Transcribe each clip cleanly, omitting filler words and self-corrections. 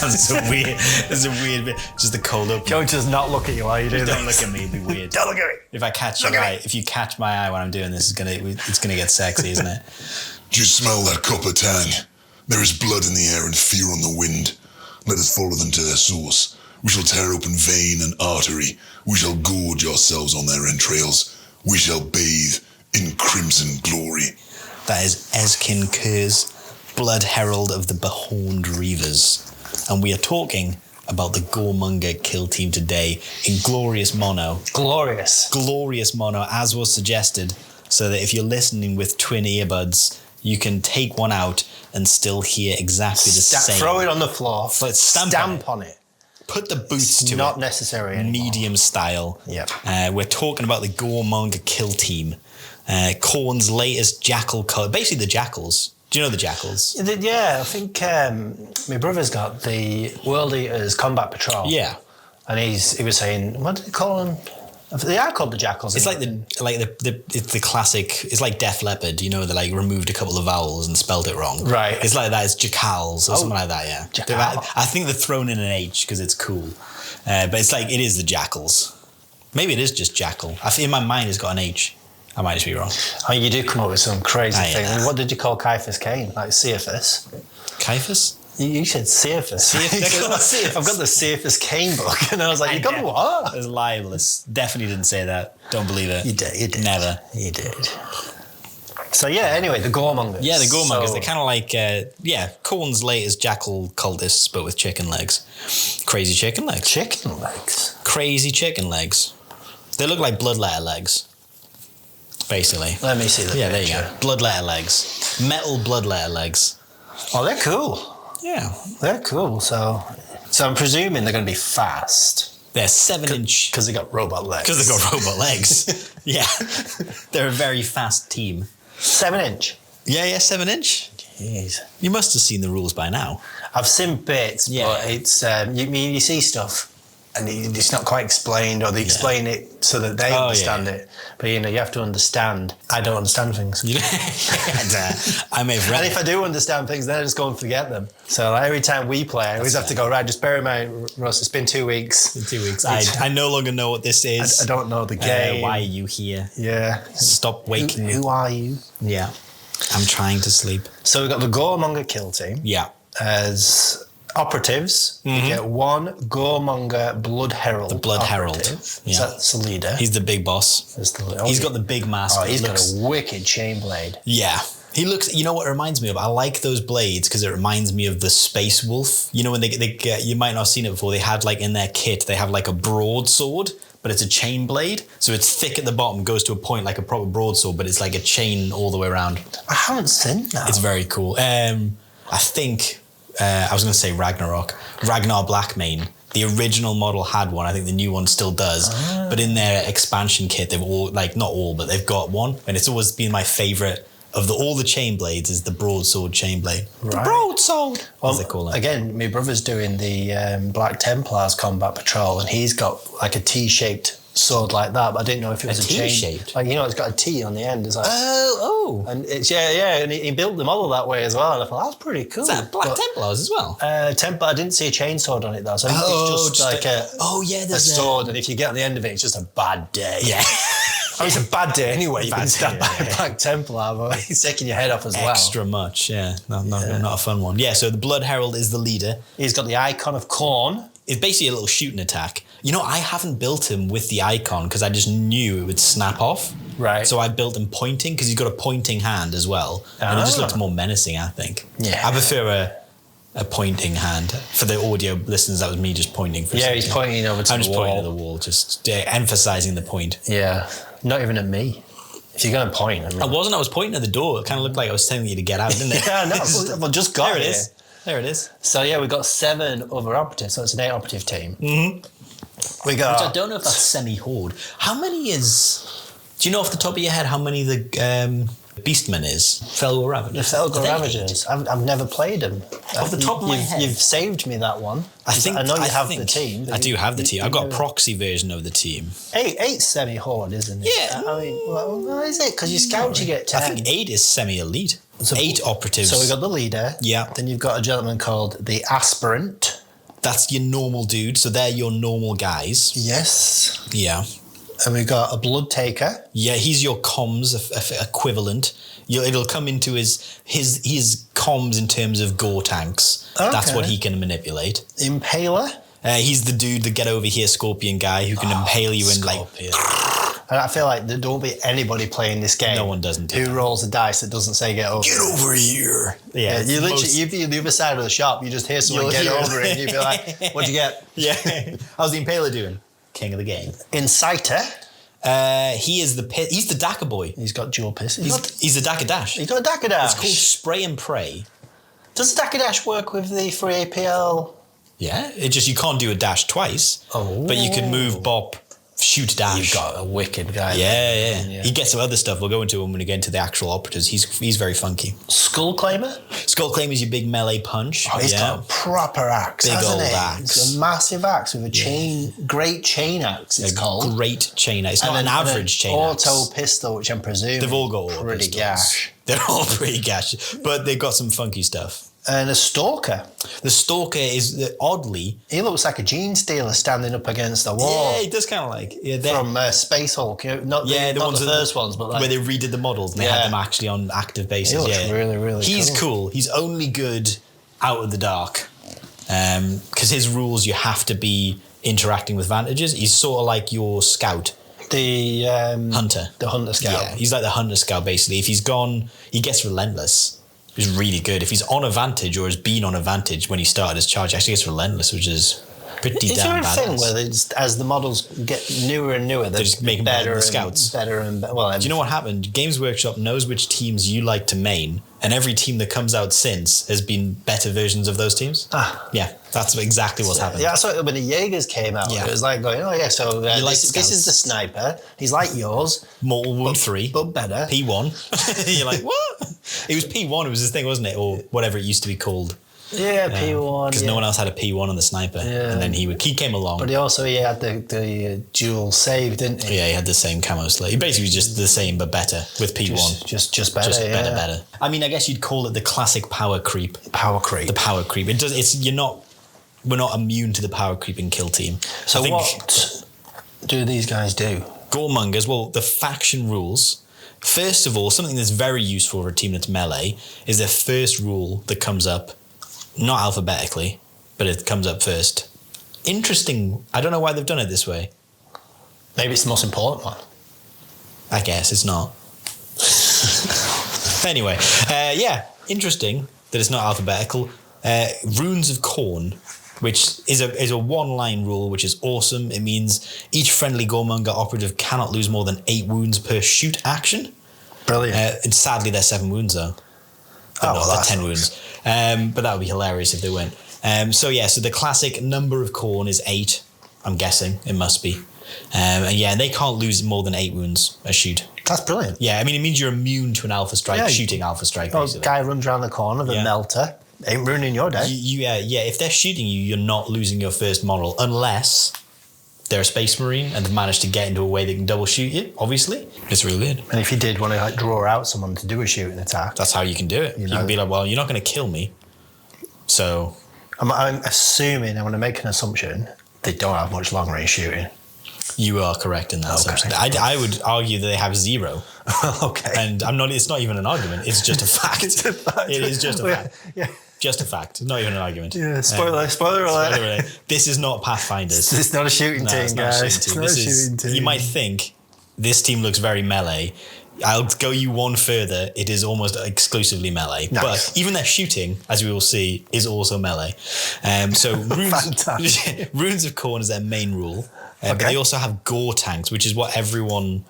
It's a weird bit. Just the cold open. Don't just not look at you while you do this. Don't look at me, it'd be weird. Don't look at me. If I catch your eye, if you catch my eye when I'm doing this, it's gonna get sexy, isn't it? Do you smell that copper tang? There is blood in the air and fear on the wind. Let us follow them to their source. We shall tear open vein and artery. We shall gorge ourselves on their entrails. We shall bathe in crimson glory. That is Ezkin Kerr's Blood Herald of the Behorned Reavers. And we are talking about the Goremonger Kill Team today in glorious mono. Glorious mono, as was suggested, so that if you're listening with twin earbuds, you can take one out and still hear exactly the same. Throw it on the floor. Stamp on it. Put the boots to it. Not necessary anymore. Medium style. Yep. We're talking about the Goremonger Kill Team. Khorne's latest jackal colour. Basically the jackals. Do you know the jackals? Yeah, I think my brother's got the World Eaters Combat Patrol. Yeah. And he was saying, what did they call them? They are called the jackals. It's it's the classic. It's like Def Leppard. You know, they like removed a couple of vowels and spelled it wrong. Right. It's like that. It's jackals or something like that. Yeah. I think they're thrown in an H because it's cool. But it's like it is the jackals. Maybe it is just jackal. I think in my mind it's got an H. I might just be wrong. Oh, you do come up with some crazy thing. Yeah. I mean, what did you call Caiaphas Cain? Like Cephas? Caiaphas? You said Cephas. I've got the Cephas Cain book, and I was like, you got what? It was libelous. Definitely didn't say that. Don't believe it. You did. Never. You did. So yeah, anyway, the Goremongers. Yeah, the Goremongers. They're kind of like, Khorne's latest jackal cultists, but with chicken legs. Crazy chicken legs. Chicken legs? Crazy chicken legs. They look like bloodletter legs, basically. Let me see the picture. There you go. Bloodletter legs. Metal bloodletter legs. Oh, they're cool. Yeah. They're cool. So I'm presuming they're going to be fast. They're 7-inch. Because they got robot legs. Because they got robot legs. Yeah. They're a very fast team. 7-inch? Yeah, 7-inch. Jeez. You must have seen the rules by now. I've seen bits, but it's you see stuff and it's not quite explained, or they explain it so that they understand it. But you have to understand. I don't understand things. I may have read and if I do understand things, then I just go and forget them. So like, every time we play, I always have to go, right, just bear in mind, Russ, it's been 2 weeks. It's been 2 weeks. I no longer know what this is. I don't know the game. Why are you here? Yeah. Stop waking me. Who are you? Yeah. I'm trying to sleep. So we've got the Goremonger Kill Team. Yeah. As operatives, you get one Goremonger Blood Herald. The Blood Herald. Yeah. That's the leader. He's the big boss. He's got the big mask. Oh, he's got a wicked chain blade. Yeah. He looks, you know what it reminds me of? I like those blades because it reminds me of the Space Wolf. You know, when they get, you might not have seen it before, they had like in their kit, they have like a broadsword, but it's a chain blade. So it's thick at the bottom, goes to a point like a proper broadsword, but it's like a chain all the way around. I haven't seen that. It's very cool. I think, I was going to say Ragnar Blackmane. The original model had one. I think the new one still does. But in their expansion kit, they've all, like not all, but they've got one. And it's always been my favourite of all the chain blades is the broadsword chain blade. Right. The broadsword, as they call it. Again, my brother's doing the Black Templars Combat Patrol, and he's got like a T-shaped sword like that, but I didn't know if it was a chain. T-shaped? Like, it's got a T on the end. It's like, oh. And it's, and he built the model that way as well, and I thought, that's pretty cool. Is that Black Templars as well? Templar, I didn't see a chain sword on it though, so it's just like a sword, and if you get on the end of it, it's just a bad day. Yeah. I mean, it's a bad day anyway. You've been stabbed by a Black Templar, but he's taking your head off as well. Extra much, yeah. Not a fun one. Yeah, so the Blood Herald is the leader. He's got the icon of Khorne. It's basically a little shooting attack. You know, I haven't built him with the icon because I just knew it would snap off. Right. So I built him pointing because he's got a pointing hand as well. And it just looks more menacing, I think. Yeah. I prefer a pointing hand. For the audio listeners, that was me just pointing for a second. He's pointing over to the wall. I'm just pointing at the wall, just emphasising the point. Yeah. Not even at me. If you're going to point. I was pointing at the door. It kind of looked like I was telling you to get out, didn't it? Yeah, no. Well, just got there it is. There it is. So yeah, we've got 7 other operatives, so it's an 8-operative team. Mm-hmm. We got. Which I don't know if that's semi-horde. How many is? Do you know off the top of your head how many the Beastmen is? Felgor Ravagers. The Felgor Ravagers. I've never played them. Off the top of my head, you've saved me that one. I know you have the team. I do have the team. I've got a proxy version of the team. 8's semi-horde, isn't it? Yeah. I mean, well, is it? Because you scout, you get 10. I think 8 is semi-elite. So 8 operatives. So we got the leader. Yeah. Then you've got a gentleman called the Aspirant. That's your normal dude. So they're your normal guys. Yes. Yeah. And we got a Blood Taker. Yeah, he's your comms equivalent. It'll come into his comms in terms of gore tanks. Okay. That's what he can manipulate. Impaler. He's the dude, the get over here scorpion guy who can impale you in Scorpion. And I feel like there don't be anybody playing this game. No one doesn't do who that. rolls a dice that doesn't say get over. Get over here. Yeah, you literally you'd be on the other side of the shop. You just hear someone get over it, and you'd be like, "What'd you get?" Yeah. How's the Impaler doing? King of the game. Inciter. He's the Daka boy. He's got dual pistols. He's the Daka Dash. He's got a Daka Dash. It's called Spray and Pray. Does the Daka Dash work with the free APL? Yeah, you can't do a dash twice. Oh. But you can move, bop, shoot, dash. You've got a wicked guy. Yeah. He gets some other stuff. We'll go into him when we get into the actual operatives. He's very funky. Skull Claimer? Skull Claimer is your big melee punch. Oh, he's got a proper axe, big hasn't old he? axe. It's a massive axe with a great chain axe, it's called. Great chain axe. It's not an average chain axe. Auto pistol, which I'm presuming They've all got auto pretty pistols. gash. They're all pretty gash, but they've got some funky stuff. And a Stalker. The Stalker is oddly... He looks like a gene stealer standing up against the wall. Yeah, he does kind of like... Yeah, from Space Hulk. Not the first ones, but like... Where they redid the models and they had them actually on active basis. He looks really, really He's cool. He's only good out of the dark. Because his rules, you have to be interacting with vantages. He's sort of like your scout. The Hunter. The Hunter Scout. Yeah, he's like the Hunter Scout, basically. If he's gone, he gets relentless. Which is really good. If he's on a vantage or has been on a vantage when he started his charge, he actually gets relentless, which is pretty damn badass. Is there a thing where as the models get newer and newer, they just make better the scouts. Better and better. Well, do you know what happened? Games Workshop knows which teams you like to main, and every team that comes out since has been better versions of those teams. Yeah, that's exactly what's happened. Yeah, I saw it when the Jaegers came out. It was like going, oh yeah, so this is the sniper. He's like yours. Mortal Wound 3. But better. P1. You're like, what? It was P1, it was his thing, wasn't it? Or whatever it used to be called. Yeah, P1. Because no one else had a P1 on the sniper. Yeah. And then he came along. But he had the dual save, didn't he? Yeah, he had the same camo slate. He basically was just the same, but better with P1. Just better. Better. I mean, I guess you'd call it the classic power creep. Power creep. The power creep. We're not immune to the power creep in Kill Team. So what do these guys do? Goremongers, well, the faction rules. First of all, something that's very useful for a team that's melee is their first rule that comes up, not alphabetically, but it comes up first. Interesting. I don't know why they've done it this way. Maybe it's the most important one. I guess it's not. Anyway, interesting that it's not alphabetical. Runes of Khorne, which is a one-line rule, which is awesome. It means each friendly Goremonger operative cannot lose more than 8 wounds per shoot action. Brilliant. And sadly, they're 7 wounds, though. They're 10 wounds. But that would be hilarious if they weren't. So the classic number of Khorne is 8. I'm guessing it must be. And they can't lose more than 8 wounds a shoot. That's brilliant. Yeah, I mean, it means you're immune to an alpha strike, shooting alpha strike, basically. Guy runs around the corner with a melter. Ain't ruining your day. If they're shooting you, you're not losing your first model unless they're a Space Marine and they've managed to get into a way they can double shoot you, obviously. It's really good. And if you did want to draw out someone to do a shooting attack. That's how you can do it. You can be like, well, you're not going to kill me. So... I'm assuming, I'm going to make an assumption, they don't have much long range shooting. You are correct in that assumption. I would argue that they have 0. Okay. And it's not even an argument. It's just a fact. It's a fact. It is just a fact. Yeah. Just a fact. Not even an argument. Yeah. Spoiler alert. This is not Pathfinders. It's not a shooting team, guys. It's not a shooting team. You might think this team looks very melee. I'll go you one further. It is almost exclusively melee. Nice. But even their shooting, as we will see, is also melee. So Runes of Khorne is their main rule. But they also have gore tanks, which is what everyone...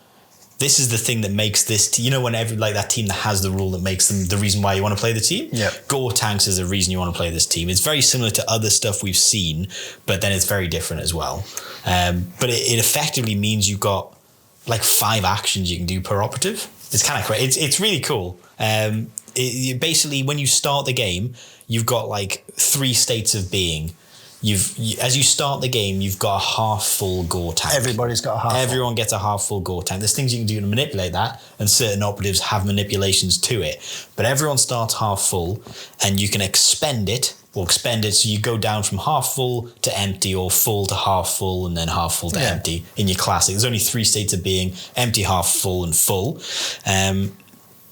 This is the thing that makes this... when that team that has the rule that makes them the reason why you want to play the team? Yeah. Gore tanks is the reason you want to play this team. It's very similar to other stuff we've seen, but then it's very different as well. But it effectively means you've got 5 actions you can do per operative. It's kind of crazy. It's really cool. Basically, when you start the game, you've got 3 states of being. As you start the game, you've got a half full gore tank. Everybody's got a half. Everyone gets a half full gore tank. There's things you can do to manipulate that, and certain operatives have manipulations to it. But everyone starts half full, and you can expend it or expend it. So you go down from half full to empty, or full to half full, and then half full to empty in your classic. There's only 3 states of being: empty, half full, and full. And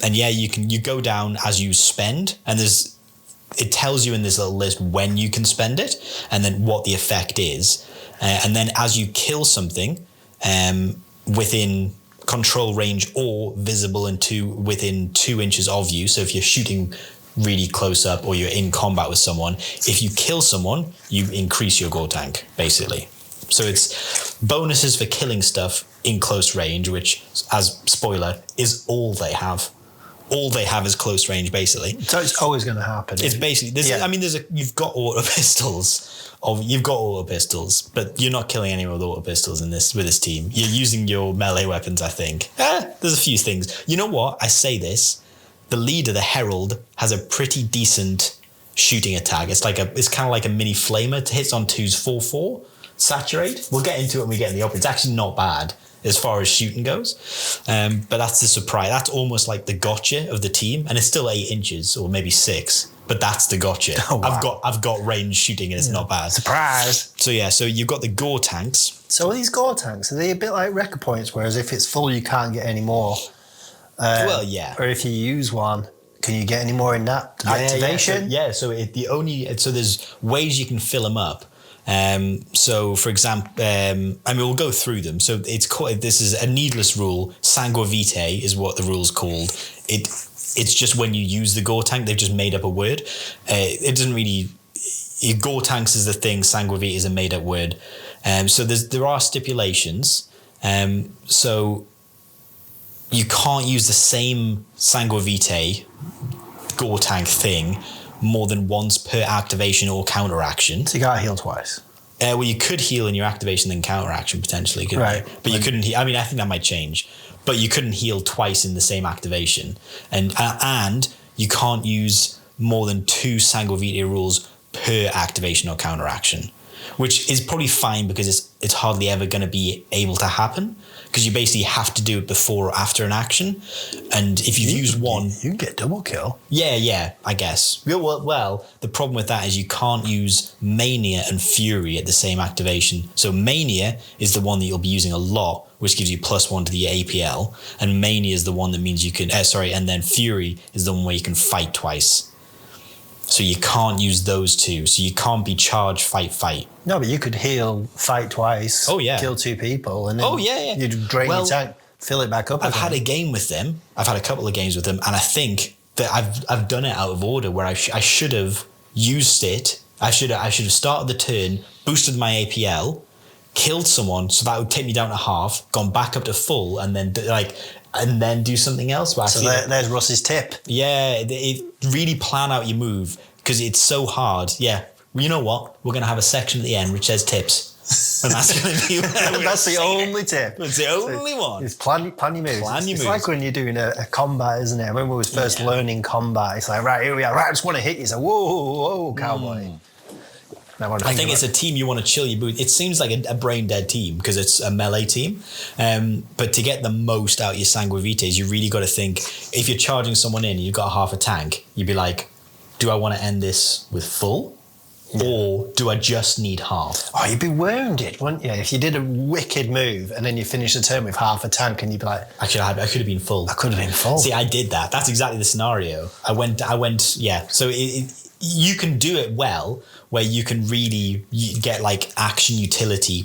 yeah, you go down as you spend, and it tells you in this little list when you can spend it, and then what the effect is. And then as you kill something within control range or visible within 2 inches of you, so if you're shooting really close up or you're in combat with someone, if you kill someone, you increase your gore tank, basically. So it's bonuses for killing stuff in close range, which, as spoiler, is all they have. All they have is close range, basically. So it's always going to happen. It's basically you've got auto pistols. You've got auto pistols, but you're not killing anyone with auto pistols with this team. You're using your melee weapons, I think. There's a few things. You know what? I say this. The leader, the Herald, has a pretty decent shooting attack. It's kind of like a mini flamer. It hits on 2s 4/4. Saturate. We'll get into it when we get in the op. It's actually not bad as far as shooting goes. But that's the surprise. That's almost like the gotcha of the team. And it's still 8 inches or maybe 6. But that's the gotcha. Oh, wow. I've got range shooting and it's not bad. Surprise. So yeah, so you've got the gore tanks. So are these gore tanks, are they a bit like record points, whereas if it's full you can't get any more? Well, yeah. Or if you use one, can you get any more in that activation? So there's ways you can fill them up. So for example, we'll go through them. So this is a needless rule. Sanguine Vitae is what the rule's called. It's just when you use the gore tank, they've just made up a word. It doesn't really. Gore tanks is the thing. Sanguine Vitae is a made up word. So there are stipulations. So you can't use the same Sanguine Vitae gore tank thing more than once per activation or counter action. So you gotta heal twice. Well, you could heal in your activation then counter action potentially, couldn't you? But you couldn't. I think that might change. But you couldn't heal twice in the same activation, and you can't use more than 2 Sanguine Vitae rules per activation or counter action, which is probably fine because it's hardly ever going to be able to happen. Because you basically have to do it before or after an action. And if you've used one... You can get double kill. Yeah, I guess. Well, the problem with that is you can't use Mania and Fury at the same activation. So Mania is the one that you'll be using a lot, which gives you +1 to the APL. And Mania is the one that means you can... and then Fury is the one where you can fight twice. So you can't use those 2. So you can't be charged, fight. No, but you could heal, fight twice. Oh, yeah. Kill 2 people, and then you'd drain your tank, fill it back up. I've had a game with them. I've had a couple of games with them, and I think that I've done it out of order where I should have used it. I should have started the turn, boosted my APL, killed someone, so that would take me down to half, gone back up to full, and then do something else. So there's Russ's tip. Yeah, it really plan out your move because it's so hard. Yeah, well, you know what? We're going to have a section at the end which says tips. And that's going to be... that's the only tip. It's the only one. It's plan your moves. It's like when you're doing a combat, isn't it? When we was first learning combat, it's like, right, here we are. Right, I just want to hit you. So, whoa, cowboy. I think it's a team you want to chill your boots. It seems like a brain dead team because it's a melee team. But to get the most out of your Sanguine Vitaes, you really got to think, if you're charging someone in and you've got half a tank, you'd be like, do I want to end this with full? Or do I just need half? Oh, you'd be wounded, wouldn't you? If you did a wicked move and then you finish the turn with half a tank and you'd be like... I could have been full. I could have been full. See, I did that. That's exactly the scenario. I went, yeah. So you can do it well, where you can really get like action utility,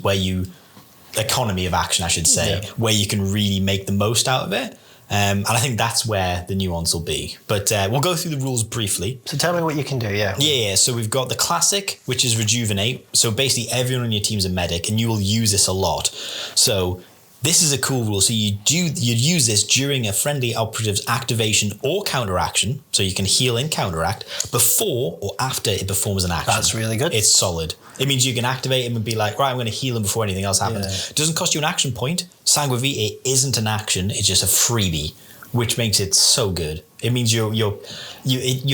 economy of action, I should say, where you can really make the most out of it. And I think that's where the nuance will be. But we'll go through the rules briefly. So tell me what you can do, yeah. Yeah, so we've got the classic, which is Rejuvenate. So basically everyone on your team's a medic, and you will use this a lot. So this is a cool rule. So you use this during a friendly operative's activation or counteraction, so you can heal and counteract before or after it performs an action. That's really good. It's solid. It means you can activate him and be like, right, I'm going to heal him before anything else happens. Yeah. It doesn't cost you an action point. Sanguine Vitae isn't an action. It's just a freebie, which makes it so good. It means you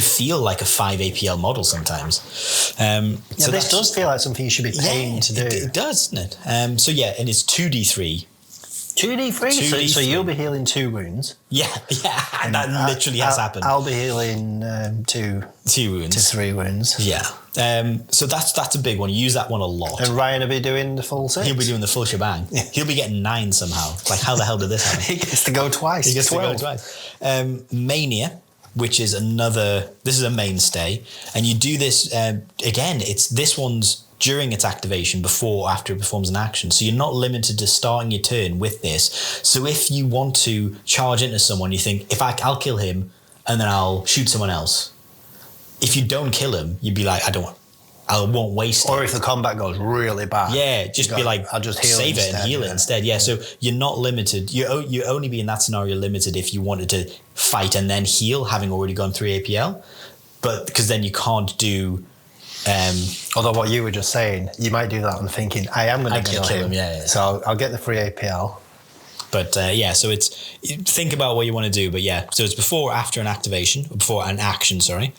feel like a 5 APL model sometimes. So this does feel like something you should be paying to do. It does, doesn't it? And it's 2d3. 2d3. So you'll be healing 2 wounds. Yeah, and that literally has happened. I'll be healing 2 wounds to 3 wounds. Yeah. So that's a big one. Use that one a lot. And Ryan will be doing the full 6. He'll be doing the full shebang. He'll be getting 9 somehow. Like, how the hell did this happen? He gets to go twice. He gets 12. To go twice. Mania, which is this is a mainstay, and you do this again. This one's during its activation, before or after it performs an action. So you're not limited to starting your turn with this. So if you want to charge into someone, you think, I'll kill him and then I'll shoot someone else. If you don't kill him, you'd be like, I won't waste it. Or if the combat goes really bad. Yeah, just be like, I'll just heal save it it and heal it instead. Yeah, so you're not limited. You only be in that scenario limited if you wanted to fight and then heal, having already gone through APL. But because then you can't do... although what you were just saying, you might do that and thinking, I am going to kill him. Yeah. So I'll get the free APL. But so think about what you want to do. But yeah, so it's before or after an activation, or before an action, sorry.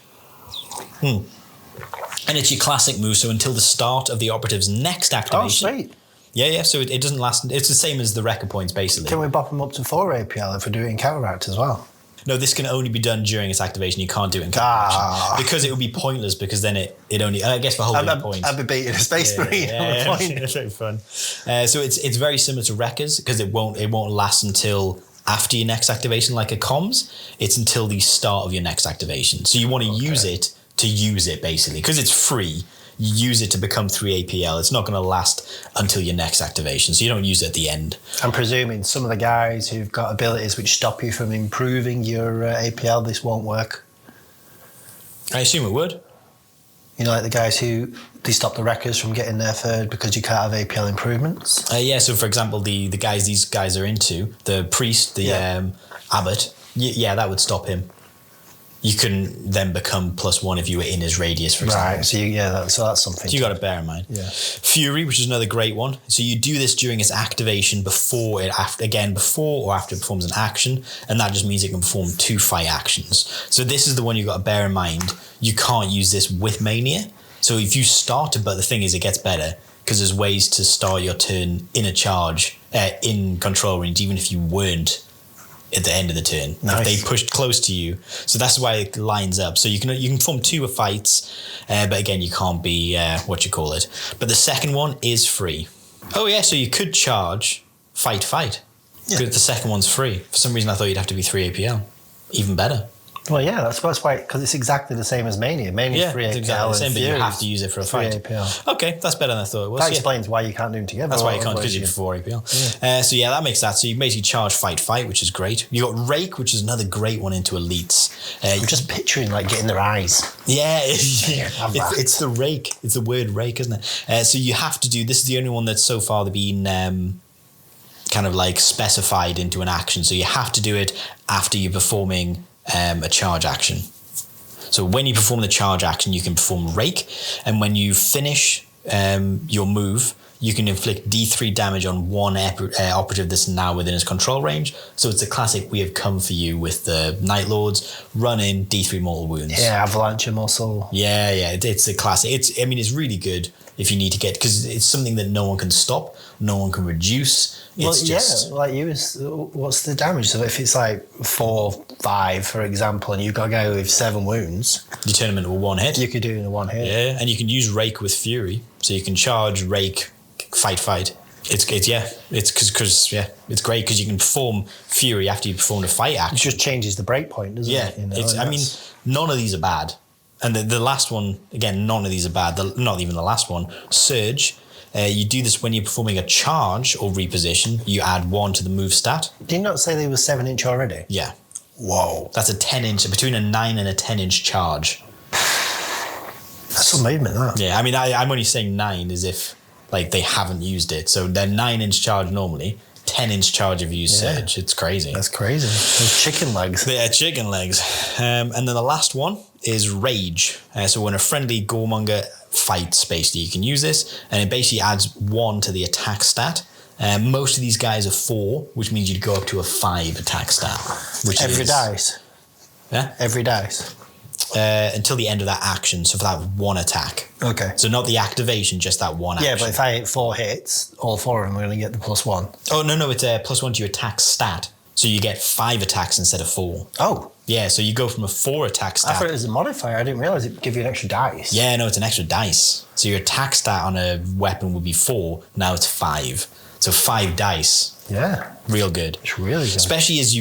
And it's your classic move, so until the start of the operative's next activation. Oh, sweet. Yeah, so it doesn't last. It's the same as the record points, basically. Can we bop them up to 4 APL if we do it in counteract as well? No, this can only be done during its activation. You can't do it in counteraction. Because it would be pointless, because then it only... I guess for holding points. I'd be beating a space marine on a point. It's very fun. So it's very similar to Wreckers, because it won't last until after your next activation, like a comms. It's until the start of your next activation. So you want to use it, basically. Because it's free, you use it to become 3 APL. It's not going to last until your next activation, so you don't use it at the end. I'm presuming some of the guys who've got abilities which stop you from improving your APL, this won't work. I assume it would. You know, like the guys they stop the Wreckers from getting their 3rd because you can't have APL improvements? So for example, these guys are into, the priest, the abbot, that would stop him. You can then become +1 if you were in his radius, for example. Right, so that's something. So you got to bear in mind. Yeah. Fury, which is another great one. So you do this during its activation before or after it performs an action, and that just means it can perform 2 fight actions. So this is the one you got to bear in mind. You can't use this with Mania. So if you start it, but the thing is, it gets better because there's ways to start your turn in a charge, in control range, even if you weren't at the end of the turn. Nice. If they pushed close to you. So that's why it lines up. So you can form 2 fights, but again, you can't be, But the second one is free. Oh yeah, so you could charge fight. Yeah. But the second one's free. For some reason, I thought you'd have to be 3 APL. Even better. Well, yeah, that's why, because it's exactly the same as Mania. Mania's 3 APL. Exactly the same, but you have to use it for a fight. 3 APL. Okay, that's better than I thought it was. That explains why you can't do them together. That's why you can't, because you're 4 APL. Yeah. That makes that. So you basically charge fight, which is great. You got Rake, which is another great one into elites. I'm just picturing like getting their eyes. Yeah, it's the rake. It's the word rake, isn't it? So you have to do. This is the only one that's so far been kind of like specified into an action. So you have to do it after you're performing a charge action. So when you perform the charge action, you can perform Rake, and when you finish your move, you can inflict D3 damage on one operative that's now within his control range. So it's a classic "we have come for you" with the Night Lords. Run in D3 mortal wounds. Yeah, avalanche muscle. Yeah, it's a classic. It's really good if you need to get, because it's something that no one can stop, no one can reduce. What's the damage? So if it's like 4-5, for example, and you've got a guy with 7 wounds, you turn him into a 1 hit. You could do it in a 1 hit. Yeah, and you can use Rake with Fury, so you can charge, Rake, fight. It's great because you can perform Fury after you perform a fight action. It just changes the breakpoint, doesn't it? I mean, none of these are bad. And the last one, again, none of these are bad. Not even the last one. Surge. You do this when you're performing a charge or reposition. You add 1 to the move stat. Did you not say they were 7-inch already? Yeah. Whoa. That's a 10-inch, between a 9 and a 10-inch charge. That's some movement, that. Yeah, I mean, I'm only saying 9 as if like they haven't used it. So they're 9-inch charge normally, 10-inch charge if you use Surge. It's crazy. That's crazy. Those chicken legs. Yeah, chicken legs. And then the last one is Rage. So when a friendly Goremonger fights, basically, you can use this, and it basically adds 1 to the attack stat. Most of these guys are 4, which means you'd go up to a 5 attack stat. Every dice? Yeah? Every dice? until the end of that action. So for that one attack. Okay. So not the activation, just that one action. Yeah, but if I hit 4 hits, all 4 of them are going to get the +1. Oh, no, it's a +1 to your attack stat. So you get 5 attacks instead of 4. Oh. Yeah, so you go from a 4 attack stat. I thought it was a modifier. I didn't realise it would give you an extra dice. Yeah, no, it's an extra dice. So your attack stat on a weapon would be 4. Now it's 5. So 5 dice. Yeah. Real good. It's really good. Especially as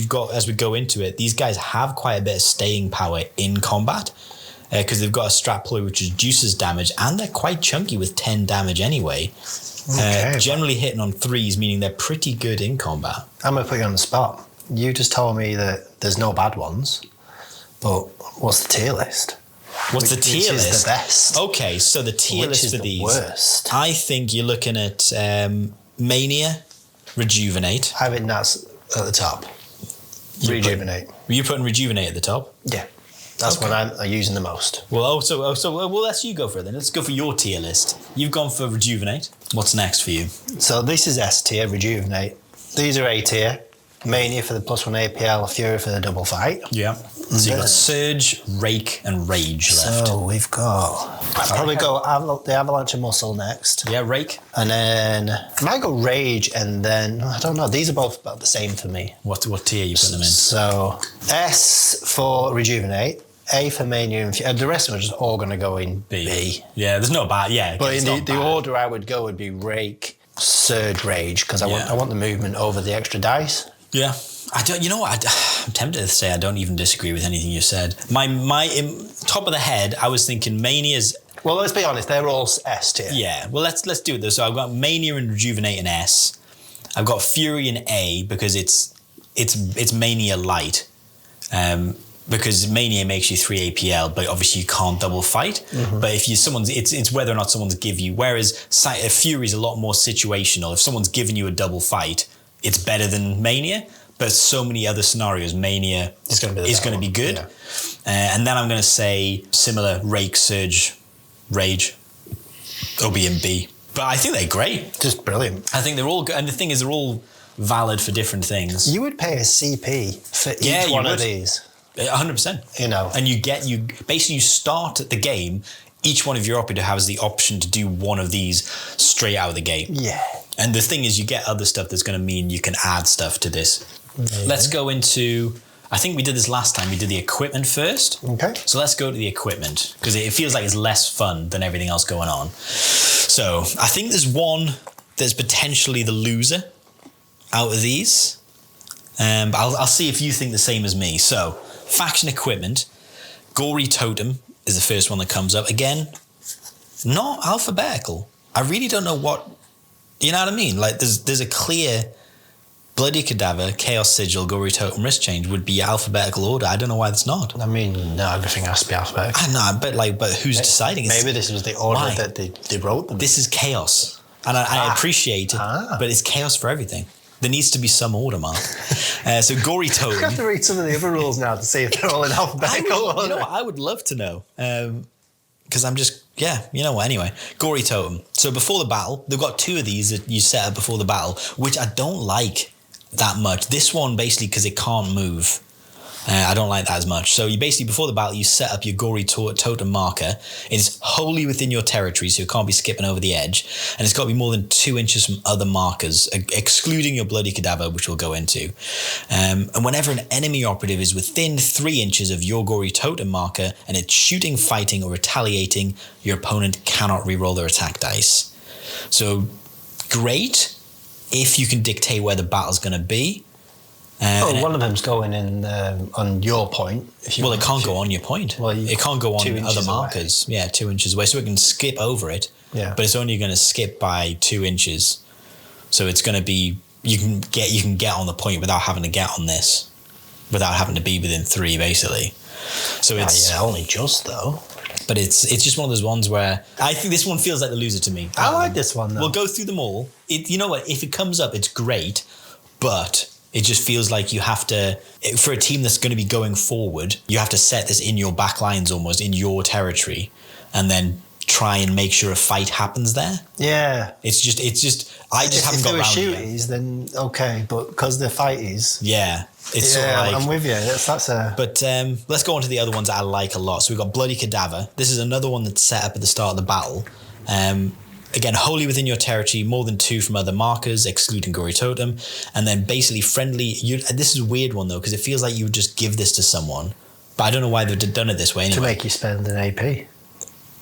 we go into it, these guys have quite a bit of staying power in combat. Because they've got a strat ploy which reduces damage, and they're quite chunky with 10 damage anyway. Okay, generally hitting on 3s, meaning they're pretty good in combat. I'm going to put you on the spot. You just told me that there's no bad ones, but what's the tier list? What's the tier list? Which is the best? Okay, so the tier list for these. Worst? I think you're looking at Mania, Rejuvenate. I think that's at the top. Rejuvenate. Were you putting Rejuvenate at the top? Yeah. That's what I'm using the most. Well, let's you go for it then. Let's go for your tier list. You've gone for Rejuvenate. What's next for you? So this is S tier, Rejuvenate. These are A tier. Mania for the +1 APL, Fury for the double fight. Yeah. So you've got Surge, Rake, and Rage left. So we've got... I'll probably go the Avalanche of Muscle next. Yeah, Rake. And then I might go Rage, and then... I don't know. These are both about the same for me. What tier are you putting them in? So S for Rejuvenate, A for Mania, and the rest of them are just all going to go in B. Yeah, there's no bad... Yeah. But in the order I would go would be Rake, Surge, Rage, because I want the movement over the extra dice. Yeah. You know what? I'm tempted to say I don't even disagree with anything you said. My top of the head, I was thinking Mania's... Well, let's be honest, they're all S tier. Yeah, well, let's do it though. So I've got Mania and Rejuvenate in S. I've got Fury in A because it's Mania light. Because Mania makes you 3 APL, but obviously you can't double fight. Mm-hmm. But if it's whether or not someone's give you. Whereas Fury's a lot more situational. If someone's given you a double fight, it's better than Mania. But so many other scenarios, Mania is going to be good. Yeah. And then I'm going to say similar Rake, Surge, Rage, OB and B. But I think they're great. Just brilliant. I think they're all good. And the thing is, they're all valid for different things. You would pay a CP for each one of these. 100%. You know. And you start at the game, each one of your operative has the option to do one of these straight out of the game. Yeah. And the thing is, you get other stuff that's going to mean you can add stuff to this. Maybe. Let's go into... I think we did this last time. We did the equipment first. Okay. So let's go to the equipment, because it feels like it's less fun than everything else going on. So I think there's one that's potentially the loser out of these. But I'll see if you think the same as me. So, faction equipment. Gory Totem is the first one that comes up. Again, not alphabetical. I really don't know what... You know what I mean? Like, there's a clear... Bloody Cadaver, Chaos Sigil, Gory Totem, Wrist Change would be alphabetical order. I don't know why it's not. I mean, no, everything has to be alphabetical. I know, but who's deciding? Maybe this was the order that they wrote them. This is chaos. And I appreciate it, but it's chaos for everything. There needs to be some order, Mark. So Gory Totem... I have to read some of the other rules now to see if they're all in alphabetical order. You know what? I would love to know. Because I'm just... Yeah, you know what? Anyway, Gory Totem. So before the battle, they've got 2 of these that you set up before the battle, which I don't like that much. This one, basically, because it can't move. I don't like that as much. So you basically, before the battle, you set up your Gory Totem marker. It's wholly within your territory, so it can't be skipping over the edge. And it's got to be more than 2 inches from other markers, excluding your Bloody Cadaver, which we'll go into. And whenever an enemy operative is within 3 inches of your Gory Totem marker, and it's shooting, fighting, or retaliating, your opponent cannot reroll their attack dice. So, great if you can dictate where the battle's going to be. One of them's going in on your point. If you it can't go on your point. Well, it can't go on other markers. Away. Yeah, 2 inches away. So it can skip over it. Yeah. But it's only going to skip by 2 inches. So it's going to be you can get on the point without having to get on this, without having to be within 3, basically. So it's only just though. But it's just one of those ones where I think this one feels like the loser to me. I like this one though. We'll go through them all. You know what? If it comes up, it's great, but it just feels like you have to, for a team that's going to be going forward, you have to set this in your back lines almost, in your territory, and then try and make sure a fight happens there. Yeah. It's just I just haven't got around to it. If they were shooties, then okay, but because they're fighties. Yeah. It's sort of like, I'm with you. That's a... But let's go on to the other ones that I like a lot. So we've got Bloody Cadaver. This is another one that's set up at the start of the battle. Again, wholly within your territory, more than 2 from other markers, excluding Gory Totem. And then basically friendly... This is a weird one, though, because it feels like you would just give this to someone. But I don't know why they've done it this way anyway. To make you spend an AP.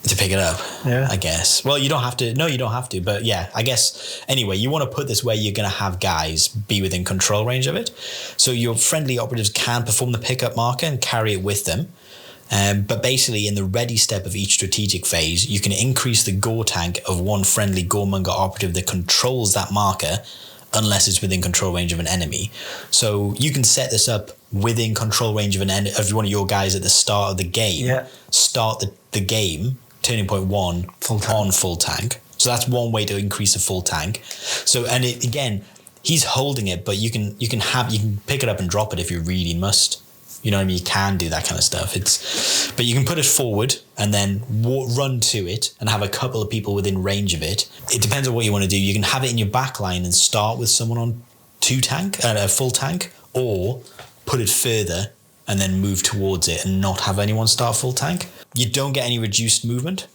To pick it up, yeah. I guess. Well, you don't have to. No, you don't have to. But yeah, I guess. Anyway, you want to put this where you're going to have guys be within control range of it. So your friendly operatives can perform the pickup marker and carry it with them. But basically, in the ready step of each strategic phase, you can increase the gore tank of one friendly Goremonger operative that controls that marker, unless it's within control range of an enemy. So you can set this up within control range of of one of your guys at the start of the game. Yeah. Start the game. Turning point 1 on full tank. So that's one way to increase a full tank. So, and again, he's holding it, but you can pick it up and drop it if you really must. You know what I mean? You can do that kind of stuff. But you can put it forward and then run to it and have a couple of people within range of it. It depends on what you want to do. You can have it in your back line and start with someone on a full tank, or put it further and then move towards it and not have anyone start full tank. You don't get any reduced movement.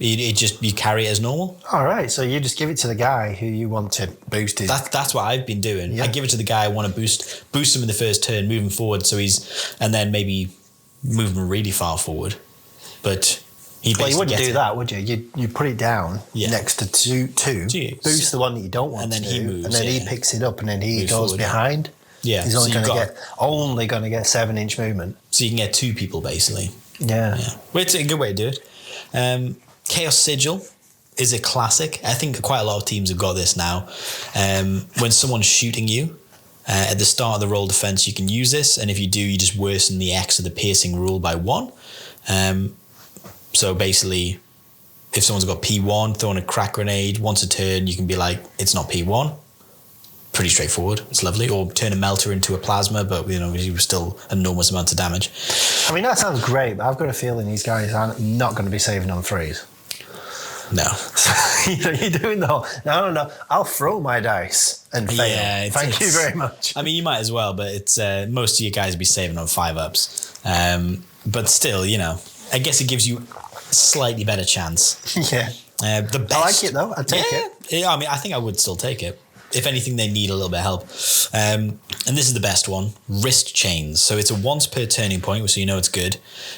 You carry it as normal. All right, so you just give it to the guy who you want to boost his... That's what I've been doing. Yeah. I give it to the guy I want to boost him in the first turn, move him forward, and then maybe move him really far forward. But you wouldn't do that, would you? You put it down next to two, boost the one that you don't want, and then he moves, and then he picks it up, and then he moves goes forward, behind. Yeah, he's only going to get 7-inch movement. So you can get 2 people basically. Yeah. Well, it's a good way to do it. Chaos Sigil is a classic. I think quite a lot of teams have got this now. When someone's shooting you, at the start of the roll defense, you can use this. And if you do, you just worsen the X of the piercing rule by 1. So basically, if someone's got P1, throwing a crack grenade, once a turn, you can be like, it's not P1. Pretty straightforward. It's lovely. Or turn a melter into a plasma, but you still enormous amounts of damage. I mean, that sounds great, but I've got a feeling these guys are not going to be saving on 3s. No. You're doing the whole... No. I'll throw my dice and fail. Yeah, Thank you very much. I mean, you might as well, but it's most of you guys will be saving on 5-ups. But still, I guess it gives you a slightly better chance. Yeah. The best, I like it, though. I'd take it. Yeah, I mean, I think I would still take it. If anything, they need a little bit of help. And this is the best one, wrist chains. So it's a once per turning point, so you know it's good.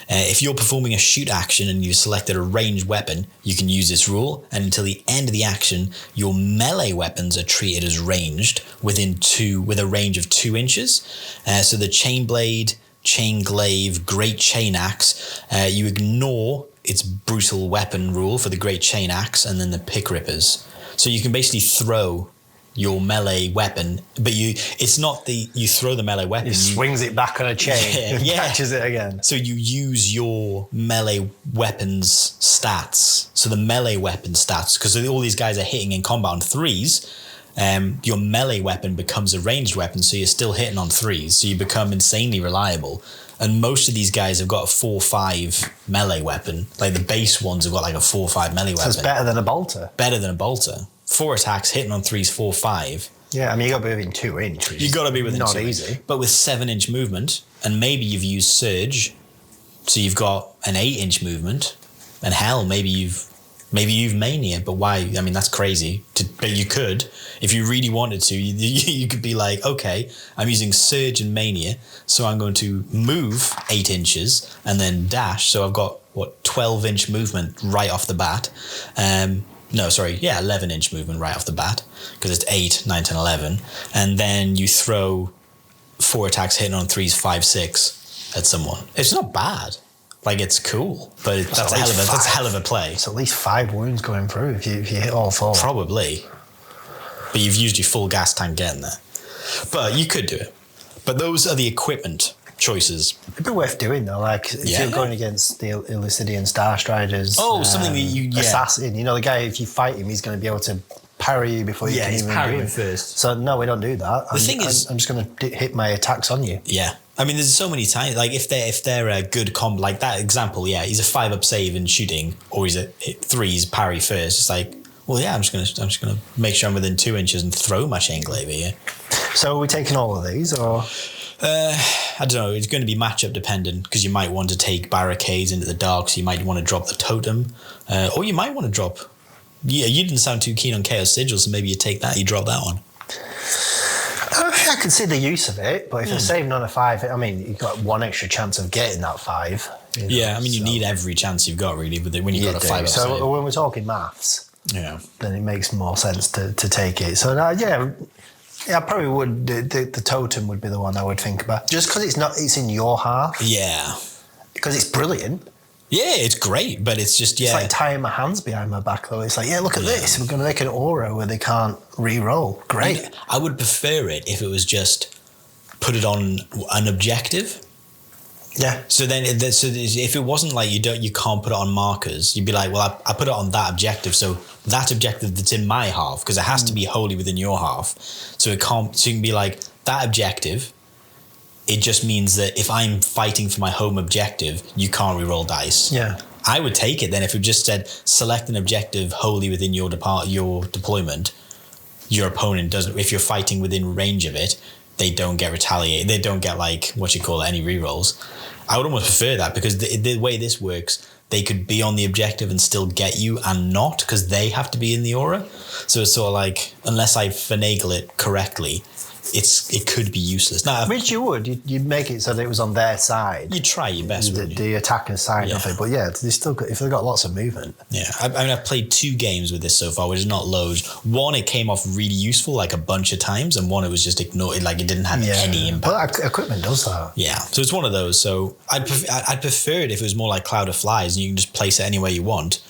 If you're performing a shoot action and you've selected a ranged weapon, you can use this rule. And until the end of the action, your melee weapons are treated as ranged with a range of 2 inches. So the chain blade, chain glaive, great chain axe, you ignore its brutal weapon rule for the great chain axe and then the pick rippers. So you can basically throw your melee weapon, but it's not you throw the melee weapon. He swings it back on a chain and catches it again. So you use your melee weapons stats. So the melee weapon stats, because all these guys are hitting in combat on 3s, your melee weapon becomes a ranged weapon, so you're still hitting on 3s, so you become insanely reliable. And most of these guys have got a 4-5 melee weapon. Like the base ones have got like a 4-5 melee weapon. So it's better than a bolter. Better than a bolter. 4 attacks, hitting on 3s, 4-5. Yeah, I mean, you got to be within 2 inch. You got to be within 2 inch. Not easy. But with 7-inch movement, and maybe you've used Surge, so you've got an 8-inch movement, and hell, maybe you've Mania, but why? I mean, that's crazy. But you could, if you really wanted to, you could be like, okay, I'm using Surge and Mania, so I'm going to move 8 inches and then dash. So I've got, 12-inch movement right off the bat. 11-inch movement right off the bat, because it's 8, 9, 10, 11. And then you throw 4 attacks hitting on 3s, 5, 6 at someone. It's not bad. Like, it's cool, but that's a hell of a play. It's at least 5 wounds going through if you hit all 4. Probably. But you've used your full gas tank getting there. But you could do it. But those are the equipment choices. It'd be worth doing, though. Like, if you're going against the Elysidian Star Striders. Oh, something that you... Yeah. Assassin. The guy, if you fight him, he's going to be able to parry you before you can even do it. First. So, no, we don't do that. The thing is... I'm just going to hit my attacks on you. Yeah. I mean, there's so many times, like if they're a good comp, like that example, yeah, he's a 5-up save in shooting, or he's a 3's parry first. It's like, well, yeah, I'm just gonna make sure I'm within 2 inches and throw my chain glaive here. So are we taking all of these, or? I don't know. It's going to be matchup dependent because you might want to take barricades into the dark, so you might want to drop the totem, or you might want to drop. Yeah, you didn't sound too keen on Chaos Sigil, so maybe you take that. You drop that one. I can see the use of it, but if you're saving on a 5, I mean, you've got 1 extra chance of getting that 5. Yeah, I mean, you need every chance you've got, really, but when you've got a 5. So when we're talking maths, then it makes more sense to take it. So yeah, I probably would. The totem would be the one I would think about, just because it's in your half. Yeah, because it's brilliant. Yeah, it's great, but it's just It's like tying my hands behind my back, though. It's like, look at this. We're going to make an aura where they can't re-roll. Great. I would prefer it if it was just put it on an objective. Yeah. So then, if it wasn't like you can't put it on markers, you'd be like, well, I put it on that objective, so that objective that's in my half, because it has to be wholly within your half. So it can't. So you can be like that objective. It just means that if I'm fighting for my home objective, you can't reroll dice. Yeah. I would take it then if it just said select an objective wholly within your deployment. Your opponent doesn't. If you're fighting within range of it, they don't get retaliated. They don't get any rerolls. I would almost prefer that because the way this works, they could be on the objective and still get you and not because they have to be in the aura. So it's sort of like unless I finagle it correctly, it could be useless. Now, which you would. You'd make it so that it was on their side. You'd try your best, the attacker's side of it. But yeah, they still if they've got lots of movement. Yeah, I mean, I've played 2 games with this so far, which is not loads. One, it came off really useful like a bunch of times, and one, it was just ignored, like it didn't have any impact. But equipment does that. Yeah, so it's one of those. So I'd prefer it if it was more like Cloud of Flies, and you can just place it anywhere you want,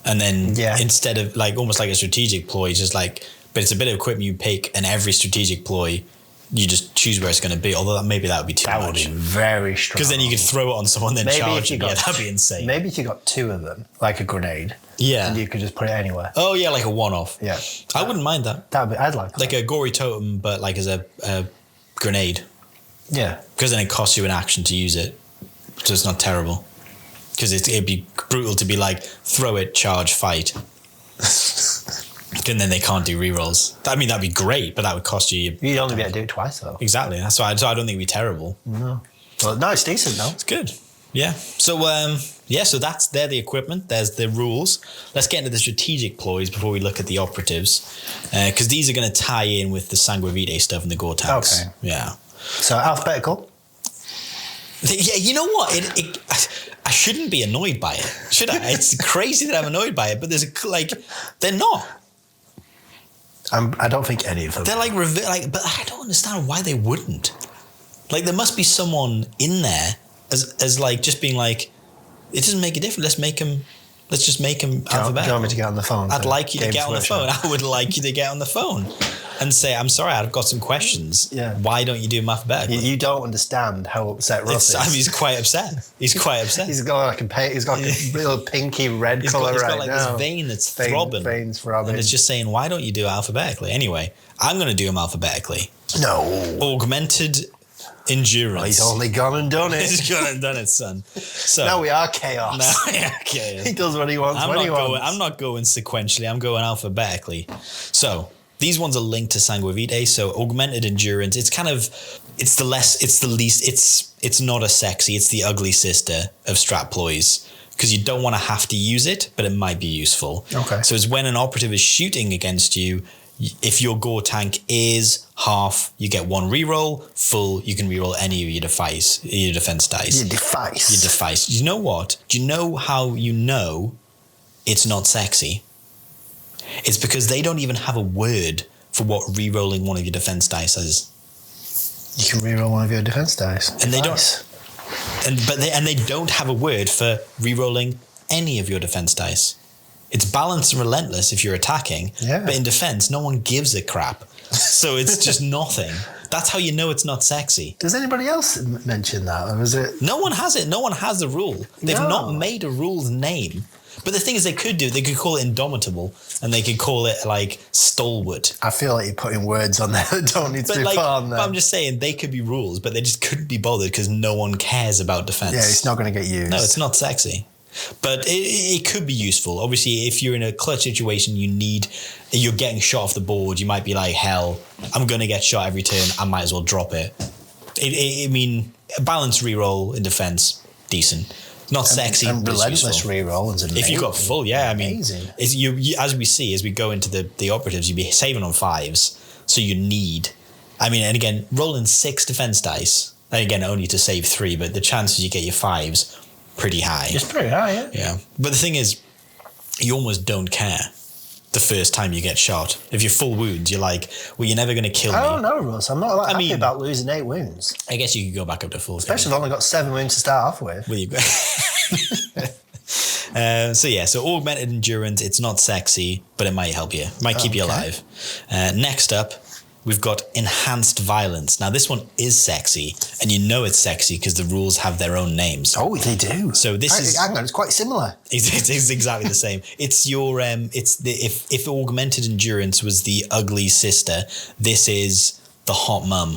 and then instead of like almost like a strategic ploy, just like, but it's a bit of equipment you pick, and every strategic ploy, you just choose where it's going to be. Although maybe that would be too much. That would be very strong. Because then you could throw it on someone, then charge it. Yeah, that'd be insane. Maybe if you got 2 of them, like a grenade. Yeah. And you could just put it anywhere. Oh yeah, like a one-off. Yeah. I wouldn't mind that. I'd like that. Like a gory totem, but like as a grenade. Yeah. Because then it costs you an action to use it. So it's not terrible. Because it'd be brutal to be like, throw it, charge, fight. And then they can't do rerolls. I mean, that'd be great, but that would cost you. You'd only be able to do it twice, though. Exactly. That's why I don't think it'd be terrible. No. Well, no, it's decent, though. It's good. Yeah. So, so they're the equipment. There's the rules. Let's get into the strategic ploys before we look at the operatives. Because these are going to tie in with the Sanguivitae stuff and the Gore tanks. Okay. Yeah. So, alphabetical? Yeah, you know what? I shouldn't be annoyed by it, should I? It's crazy that I'm annoyed by it, but they're not. I don't think any of them. They're but I don't understand why they wouldn't. Like, there must be someone in there as like just being like, it doesn't make a difference. Let's just make them alphabetical. Do you want me to get on the phone? I'd like you to get on the phone. I would like you to get on the phone and say, I'm sorry, I've got some questions. Yeah. Why don't you do them alphabetically? You don't understand how upset Russ is. I mean, he's quite upset. He's quite upset. He's got a real pinky red colour He's right got like now. this vein that's throbbing. Veins throbbing. And it's just saying, why don't you do it alphabetically? Anyway, I'm going to do them alphabetically. No. Augmented endurance. Well, he's only gone and done it. He's gone and done it, son. So now we are chaos. Now we are chaos. He does what he wants when he wants. I'm not going sequentially. I'm going alphabetically. So these ones are linked to Sanguivitae. So augmented endurance. It's not a sexy. It's the ugly sister of strat ploys. Because you don't want to have to use it, but it might be useful. Okay. So it's when an operative is shooting against you. If your Gore tank is half, you get 1 reroll. Full, you can reroll any of your defense dice. Your device. You know what? Do you know how you know it's not sexy? It's because they don't even have a word for what rerolling one of your defense dice is. You can reroll one of your defense dice. And they don't. And they don't have a word for rerolling any of your defense dice. It's balanced and relentless if you're attacking, but in defense, no one gives a crap. So it's just nothing. That's how you know it's not sexy. Does anybody else mention that? Or is it? No one has it. No one has the rule. They've not made a rule's name. But the thing is, they could call it indomitable, and they could call it like stalwart. I feel like you're putting words on there that don't need to be put on there. But I'm just saying they could be rules, but they just couldn't be bothered because no one cares about defense. Yeah, it's not going to get used. No, it's not sexy. But it could be useful. Obviously, if you're in a clutch situation, you're getting shot off the board, you might be like, hell, I'm going to get shot every turn, I might as well drop it. I mean, a balanced reroll in defense, decent. Not sexy, and relentless reroll is amazing. If you got full, I mean, you, as we see, as we go into the operatives, you'd be saving on 5s, so you need, I mean, and again, rolling 6 defense dice, and again, only to save 3, but the chances you get your 5s, pretty high. It's pretty high, yeah. Yeah, but the thing is, you almost don't care the first time you get shot. If you're full wounds, you're like, well, you're never going to kill me. I don't know, Russ. I'm not happy about losing 8 wounds. I guess you could go back up to full. Especially if I've only got 7 wounds to start off with. Will you go? So augmented endurance, it's not sexy, but it might help you. It might keep you alive. Next up, we've got enhanced violence. Now, this one is sexy, and you know it's sexy because the rules have their own names. Oh, they do. So this is... Hang on, it's quite similar. It's exactly the same. It's your... if augmented endurance was the ugly sister, this is the hot mum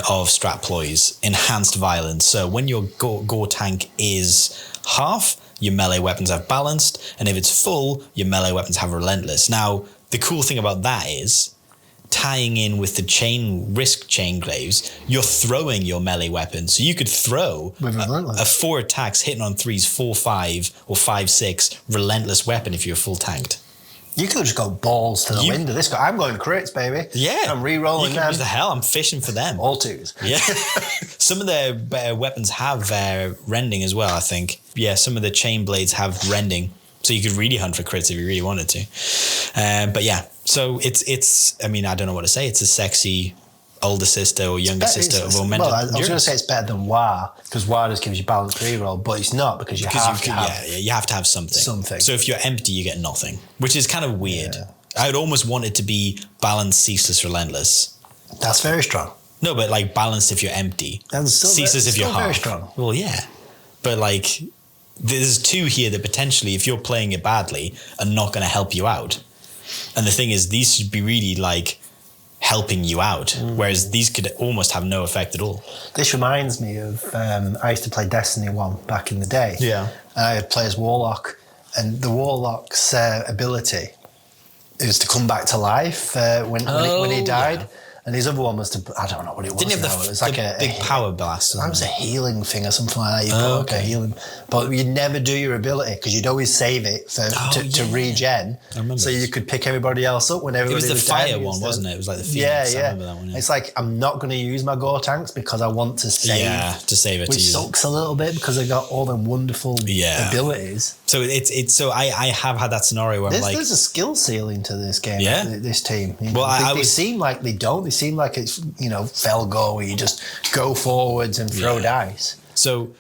of strat PLOYS. Enhanced violence. So when your gore tank is half, your melee weapons have balanced, and if it's full, your melee weapons have relentless. Now, the cool thing about that is... tying in with the risk chain glaives, you're throwing your melee weapon. So you could throw a 4 attacks hitting on 3s, 4-5 or 5-6 relentless weapon if you're full tanked. You could just go balls to the wind of this guy. I'm going crits, baby. Yeah. I'm re-rolling them. What the hell? I'm fishing for them. All 2s. Yeah. Some of their weapons have rending as well, I think. Yeah, some of the chain blades have rending. So you could really hunt for crits if you really wanted to. But yeah, so it's. I mean, I don't know what to say. It's a sexy older sister or younger sister of augmented endurance. I was going to say it's better than WAR, because WAR just gives you balanced reroll, but it's not because you have to have something. So if you're empty, you get nothing, which is kind of weird. Yeah. I would almost want it to be balanced, ceaseless, relentless. That's very strong. No, but like balanced if you're empty. That's still ceaseless if you're half. Very strong. Well, yeah, but like. There's 2 here that potentially, if you're playing it badly, are not going to help you out. And the thing is, these should be really like helping you out, whereas these could almost have no effect at all. This reminds me of I used to play Destiny 1 back in the day. Yeah. And I would play as Warlock, and the Warlock's ability is to come back to life when he died. Yeah. And his other one was I don't know what it was. Didn't have it was like a big power blast. That was a healing thing or something like that. Healing. But you'd never do your ability because you'd always save it to regen. I remember. So you could pick everybody else up when everybody was It was the fire one, wasn't it? It was like the Phoenix. I remember that one. Yeah. It's like, I'm not going to use my gore tanks because I want to save. Yeah, to save it. Which sucks a little bit because I got all them wonderful abilities. So so I have had that scenario where there's a skill ceiling to this game. Yeah. This team. Well, they seem like they don't. They seem like it's Felgo where you just go forwards and throw dice. So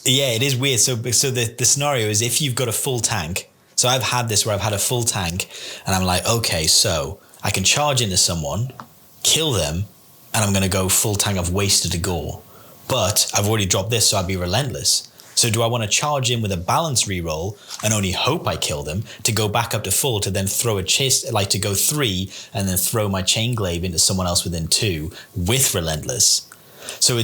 yeah, it is weird. So the scenario is if you've got a full tank. So I've had this where I've had a full tank and I'm like, okay, so I can charge into someone, kill them, and I'm going to go full tank. I've wasted a gore, but I've already dropped this, so I'd be relentless. So do I want to charge in with a balance reroll and only hope I kill them to go back up to full to then throw a chase, like to go 3 and then throw my chain glaive into someone else within 2 with relentless? So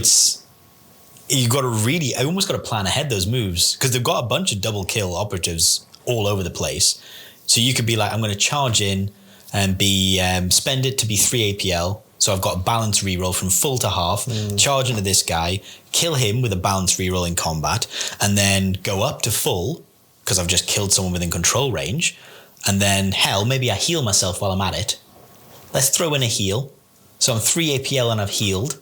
you got to I almost got to plan ahead those moves because they've got a bunch of double kill operatives all over the place. So you could be like, I'm going to charge in and spend it to be 3 APL. So I've got a balance reroll from full to half, charge into this guy, kill him with a balance reroll in combat, and then go up to full because I've just killed someone within control range. And then, hell, maybe I heal myself while I'm at it. Let's throw in a heal. So I'm 3 APL and I've healed.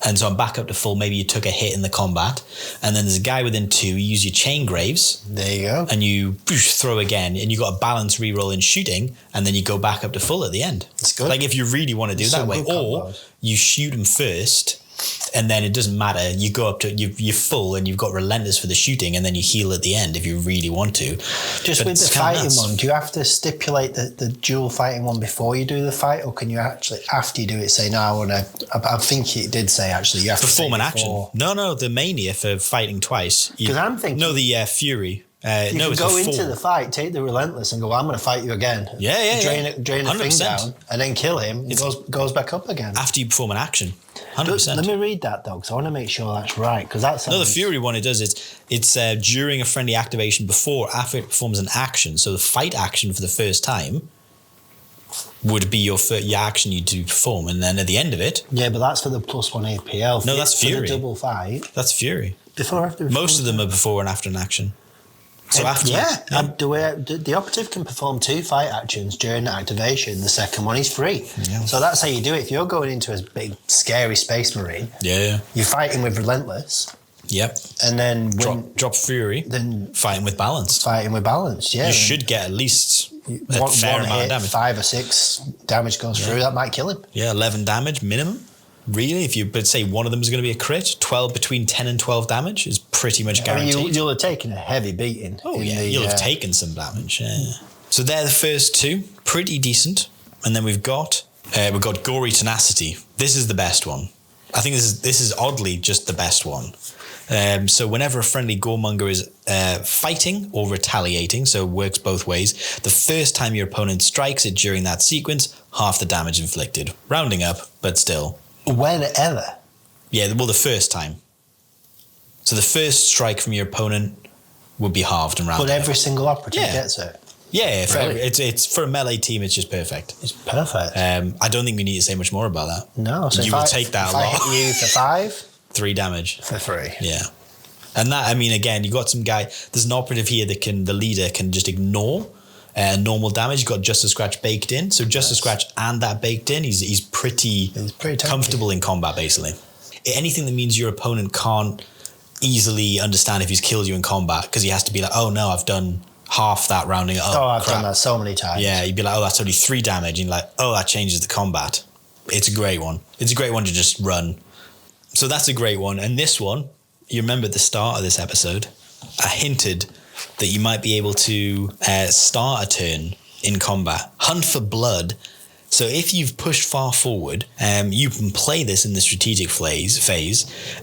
And so I'm back up to full. Maybe you took a hit in the combat. And then there's a guy within 2. You use your chain graves. There you go. And you throw again. And you got a balance reroll in shooting. And then you go back up to full at the end. That's good. Like if you really want to do that way. Or you shoot him first. And then it doesn't matter. You go up to you're full, and you've got relentless for the shooting, and then you heal at the end if you really want to. Just with the fighting one, do you have to stipulate the dual fighting one before you do the fight, or can you actually after you do it say no? I think it did say actually you have to perform an action. No, the mania for fighting twice. Because I'm thinking the fury. You can go into the fight, take the relentless, and go, I'm going to fight you again. Drain the thing down, and then kill him. It goes back up again after you perform an action. 100%. Let me read that though, because I want to make sure that's right. Because that's the fury one. It does. It's during a friendly activation after it performs an action. So the fight action for the first time would be your action you do perform, and then at the end of it. Yeah, but that's for the +1 APL. No, that's fury. For the double fight. That's fury. Before after. Most of them are before and after an action. So after, the operative can perform 2 fight actions during the activation. The second one is free. Yeah. So that's how you do it. If you're going into a big, scary space marine, you're fighting with relentless. Yep. And then drop fury. Then fighting with balance. Yeah. You should get at least a fair amount of damage. 5 or 6 damage goes through. That might kill him. Yeah, 11 damage minimum. Really, if you say one of them is going to be a crit, 12 between 10 and 12 damage is pretty much guaranteed. I mean, you'll have taken a heavy beating. Oh yeah, you'll have taken some damage. Yeah. So they're the first 2, pretty decent, and then we've got Gory Tenacity. This is the best one. I think this is oddly just the best one. So whenever a friendly Goremonger is fighting or retaliating, so it works both ways, the first time your opponent strikes it during that sequence, half the damage inflicted. Rounding up, but still. Whenever? Yeah, well, the first time. So the first strike from your opponent would be halved and rounded. But every single operative gets it? Yeah, it's for a melee team, it's just perfect. It's perfect. I don't think we need to say much more about that. No, so you will take that a lot. If I hit you for 5? 3 damage. For 3. Yeah. And that, I mean, again, you got some guy, there's an operative here that the leader can just ignore normal damage. You've got Just a Scratch baked in. So Just a Scratch and that baked in, he's pretty comfortable in combat, basically. Anything that means your opponent can't easily understand if he's killed you in combat, because he has to be like, oh no, I've done half that rounding it up. Oh, I've done that so many times. Yeah, you'd be like, oh, that's only 3 damage. And you're like, oh, that changes the combat. It's a great one. It's a great one to just run. So that's a great one. And this one, you remember at the start of this episode, I hinted that you might be able to start a turn in combat. Hunt for blood. So if you've pushed far forward, you can play this in the strategic phase.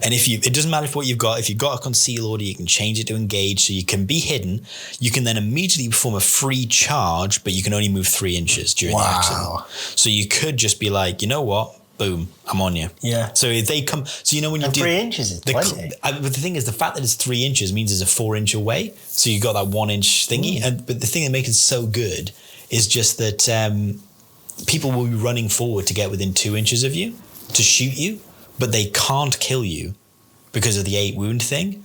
And it doesn't matter what you've got. If you've got a conceal order, you can change it to engage, so you can be hidden. You can then immediately perform a free charge, but you can only move 3 inches during the action. So you could just be like, you know what? Boom, I'm on you. Yeah. So if they come, so you know when you do 3 inches is plenty. But the thing is, the fact that it's 3 inches means it's a 4 inch away. So you got that 1 inch thingy. But the thing that makes it so good is just that people will be running forward to get within 2 inches of you to shoot you, but they can't kill you because of the 8 wound thing.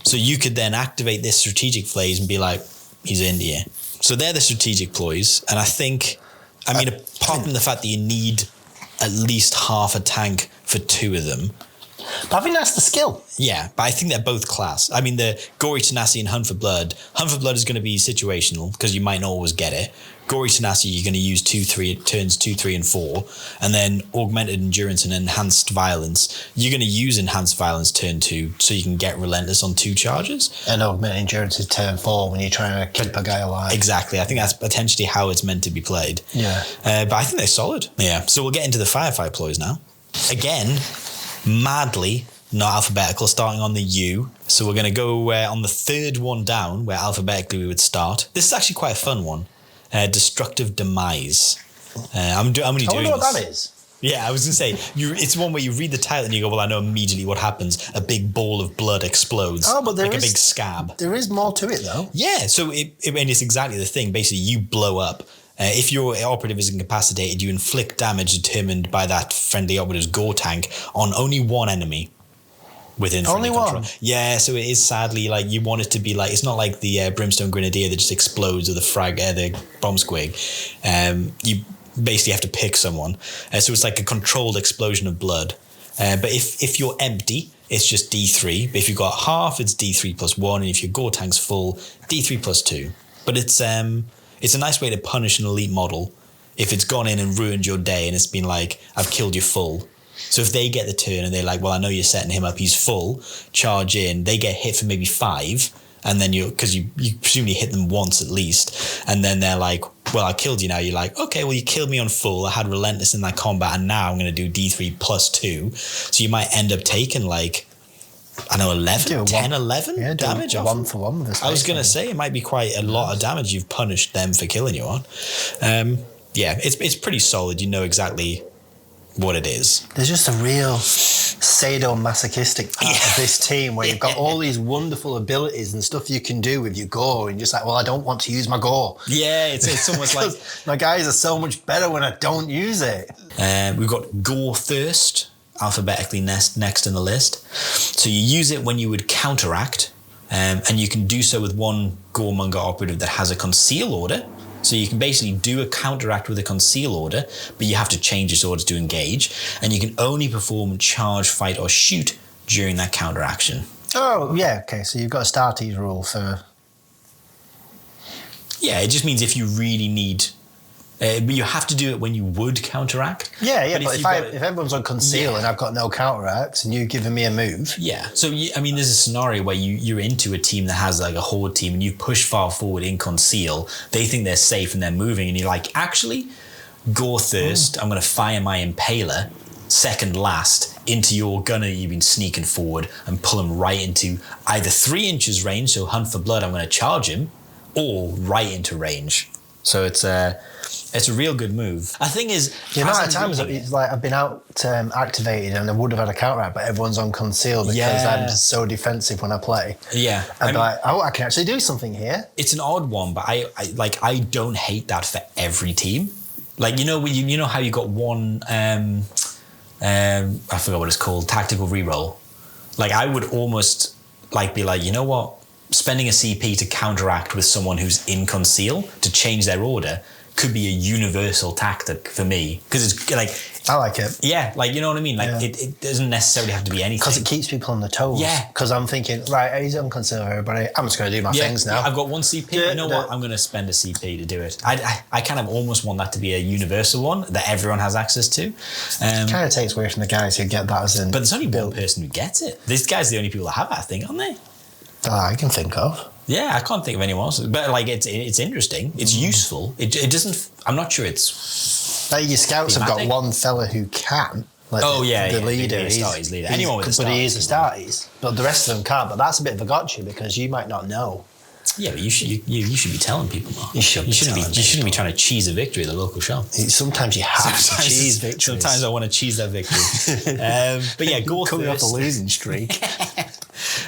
So you could then activate this strategic phase and be like, he's in here. So they're the strategic ploys, and I think, I mean, apart from the fact that you need at least half a tank for 2 of them. But I think that's the skill. Yeah, but I think they're both class. I mean, the Gory Tenacity and Hunt for Blood is going to be situational because you might not always get it. Gory Tenacity, you're going to use turns 2, 3, and 4. And then Augmented Endurance and Enhanced Violence, you're going to use Enhanced Violence turn 2 so you can get Relentless on 2 charges. And Augmented Endurance is turn 4 when you're trying to keep a guy alive. Exactly. I think that's potentially how it's meant to be played. Yeah. But I think they're solid. Yeah. So we'll get into the Firefight ploys now. Again, madly not alphabetical, starting on the U. So we're going to go on the 3rd one down, where alphabetically we would start. This is actually quite a fun one. Destructive Demise. I'm only doing this. I wonder what that is. Yeah, I was going to say, it's one where you read the title and you go, well, I know immediately what happens. A big ball of blood explodes, but like a big scab. There is more to it, though. Yeah, so it's exactly the thing. Basically, you blow up. If your operative is incapacitated, you inflict damage determined by that friendly operative's gore tank on only one enemy within friendly control. One? Yeah, so it is sadly like you want it to be like, it's not like the Brimstone Grenadier that just explodes or the bomb squig. You basically have to pick someone. So it's like a controlled explosion of blood. But if you're empty, it's just D3. But if you've got half, it's D3 plus 1. And if your gore tank's full, D3 plus 2. But it's a nice way to punish an elite model if it's gone in and ruined your day and it's been like, I've killed you full. So if they get the turn and they're like, well, I know you're setting him up, he's full, charge in, they get hit for maybe 5, and then because you presumably hit them once at least, and then they're like, well, I killed you now. You're like, okay, well, you killed me on full. I had Relentless in that combat, and now I'm going to do D3 plus 2. So you might end up taking like, I know, 11 damage off. 1 for 1 with this. I was going to say, it might be quite a lot of damage you've punished them for killing you on. Yeah, it's pretty solid. You know exactly what it is. There's just a real sadomasochistic part of this team where you've got all these wonderful abilities and stuff you can do with your gore, and you're just like, well, I don't want to use my gore. Yeah, it's almost like my guys are so much better when I don't use it. We've got Gore Thirst alphabetically next in the list. So you use it when you would counteract, and you can do so with one Goremonger operative that has a conceal order. So you can basically do a counteract with a conceal order, but you have to change its order to engage, and you can only perform charge, fight, or shoot during that counteraction. Oh, yeah, okay, so you've got a Starties rule for... Yeah, it just means if you really need... but you have to do it when you would counteract. Yeah, but if everyone's on conceal and I've got no counteracts and you're giving me a move... Yeah, so, I mean, there's a scenario where you're into a team that has like a horde team and you push far forward in conceal. They think they're safe and they're moving, and you're like, actually, Gore Thirst, I'm going to fire my Impaler second last into your gunner you've been sneaking forward and pull him right into either 3 inches range, so Hunt for Blood, I'm going to charge him, or right into range. So it's a real good move. The thing is, the amount of times it's like I've been out activated and I would have had a counteract, but everyone's on conceal because I'm so defensive when I play. Yeah, I'd be like, oh, I can actually do something here. It's an odd one, but I don't hate that for every team. Like, you know how you got one I forgot what it's called, tactical reroll. Like, I would almost like be like, you know what? Spending a CP to counteract with someone who's in conceal to change their order could be a universal tactic for me, because it's like, I like it. Yeah, like, you know what I mean? Like, it doesn't necessarily have to be anything. Because it keeps people on their toes. Yeah. Because I'm thinking, right, he's on conceal, everybody. I'm just going to do my things now. I've got one CP. You know what? I'm going to spend a CP to do it. I kind of almost want that to be a universal one that everyone has access to. It kind of takes away from the guys who get that as in... But there's only one person who gets it. These guys are the only people that have that thing, aren't they? That I can think of. Yeah, I can't think of anyone else. But like, it's interesting. It's useful. It doesn't. I'm not sure it's. Like, your scouts have got one fella who can. Like the leader. He's leader. Anyone with a Starties. But he is a Starties. But the rest of them can't. But that's a bit of a gotcha because you might not know. Yeah, but you should be telling people more. You shouldn't be trying to cheese a victory at the local shop. Sometimes you have to cheese victories. Sometimes I want to cheese that victory. But yeah, Gore coming off a losing streak.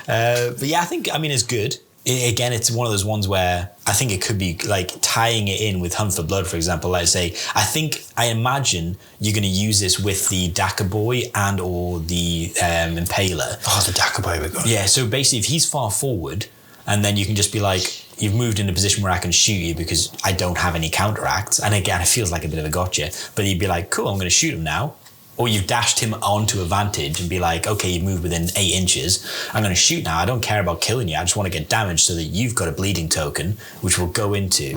But yeah, I mean, it's good. Again, it's one of those ones where I think it could be like tying it in with Hunt for Blood, for example. Let's say, I imagine you're going to use this with the Dakka Boy and or the Impaler. Oh, the Dakka Boy we got. Yeah, so basically if he's far forward, and then you can just be like, you've moved in a position where I can shoot you because I don't have any counteracts. And again, it feels like a bit of a gotcha. But you'd be like, cool, I'm going to shoot him now. Or you've dashed him onto a vantage and be like, okay, you've moved within 8 inches. I'm going to shoot now. I don't care about killing you. I just want to get damage so that you've got a bleeding token, which will go into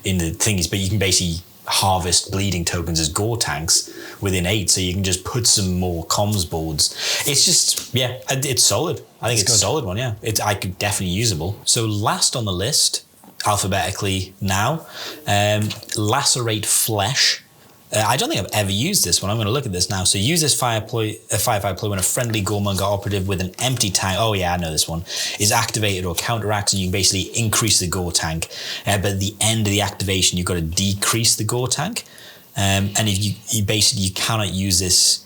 in the thingies. But you can basically harvest bleeding tokens as gore tanks within 8. So you can just put some more comms boards. It's just, yeah, it's solid. I think it's a solid one, yeah. I could definitely usable. So last on the list, alphabetically now, Lacerate Flesh. I don't think I've ever used this one. I'm going to look at this now. So use this fire ploy when a friendly Goremonger operative with an empty tank, oh yeah, I know this one, is activated or counteracts, and you can basically increase the gore tank. But at the end of the activation, you've got to decrease the gore tank. And if you cannot use this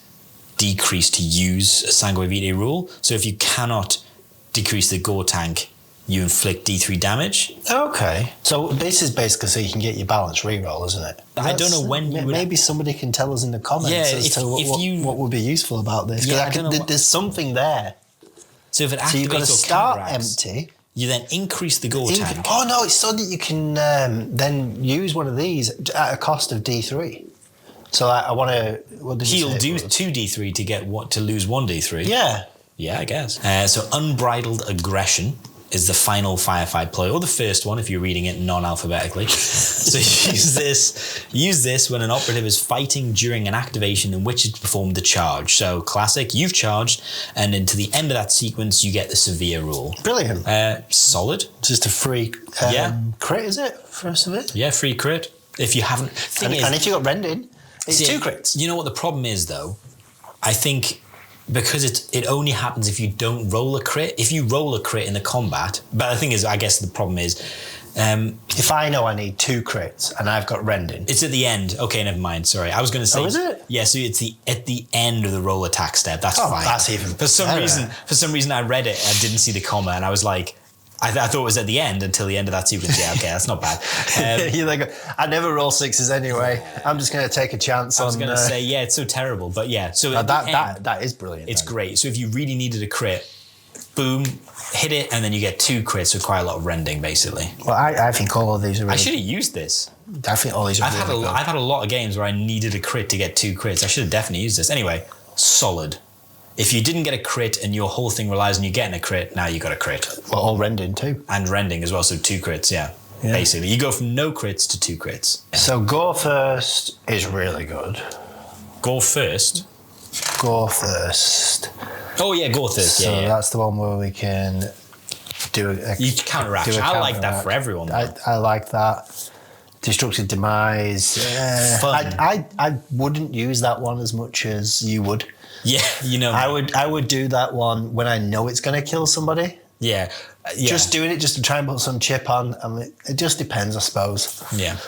decrease to use a Sangue Vitae rule. So if you cannot decrease the gore tank, you inflict D3 damage. Okay. So this is basically so you can get your balance reroll, isn't it? I don't know when you would... Maybe somebody can tell us in the comments as to what would be useful about this. Yeah, there's something there. So if it activates, so you've got to start empty. You then increase the gore tank. Oh no, it's so that you can then use one of these at a cost of D3. So I want to... He'll do 2 D3 to lose 1 D3. Yeah. Yeah, I guess. So Unbridled Aggression. is the final firefight ploy, or the first one if you're reading it non-alphabetically. So use this when an operative is fighting during an activation in which it's performed the charge. So classic, you've charged, and into the end of that sequence, you get the severe rule. Brilliant. Solid. Just a free crit, is it? For a severe? Yeah, free crit. If you haven't... And if you got rending, it's 2 crits. You know what the problem is, though? I think... because it only happens if you don't roll a crit. If you roll a crit in the combat, but the thing is, I guess the problem is, if I know I need 2 crits and I've got rending, it's at the end. Okay, never mind. Sorry, I was going to say. Oh, is it? Yeah, so it's at the end of the roll attack step. That's fine. That's even for some reason, I read it. I didn't see the comma, and I was like, I thought it was at the end until the end of that sequence. Yeah, okay, that's not bad. You're like, I never roll 6s anyway. I'm just going to take a chance. I was going to say, yeah, it's so terrible, but yeah. So that is brilliant. It's great. So if you really needed a crit, boom, hit it, and then you get 2 crits with quite a lot of rending, basically. Well, I think all of these are really... I should have used this. I think all these are really good. I've had a lot of games where I needed a crit to get 2 crits. I should have definitely used this. Anyway, solid. If you didn't get a crit and your whole thing relies on you getting a crit, now you got a crit. Well, all rending too. And rending as well, so 2 crits, yeah. Basically. You go from no crits to 2 crits. So Gore First is really good. Gore First? Gore First. Oh yeah, Gore First, so that's the one where we can do you counteract. I like that for everyone. I like that. Destructive Demise. Fun. I wouldn't use that one as much as you would. Yeah, you know. I would do that one when I know it's going to kill somebody. Yeah. Just doing it just to try and put some chip on. I mean, it just depends, I suppose. Yeah.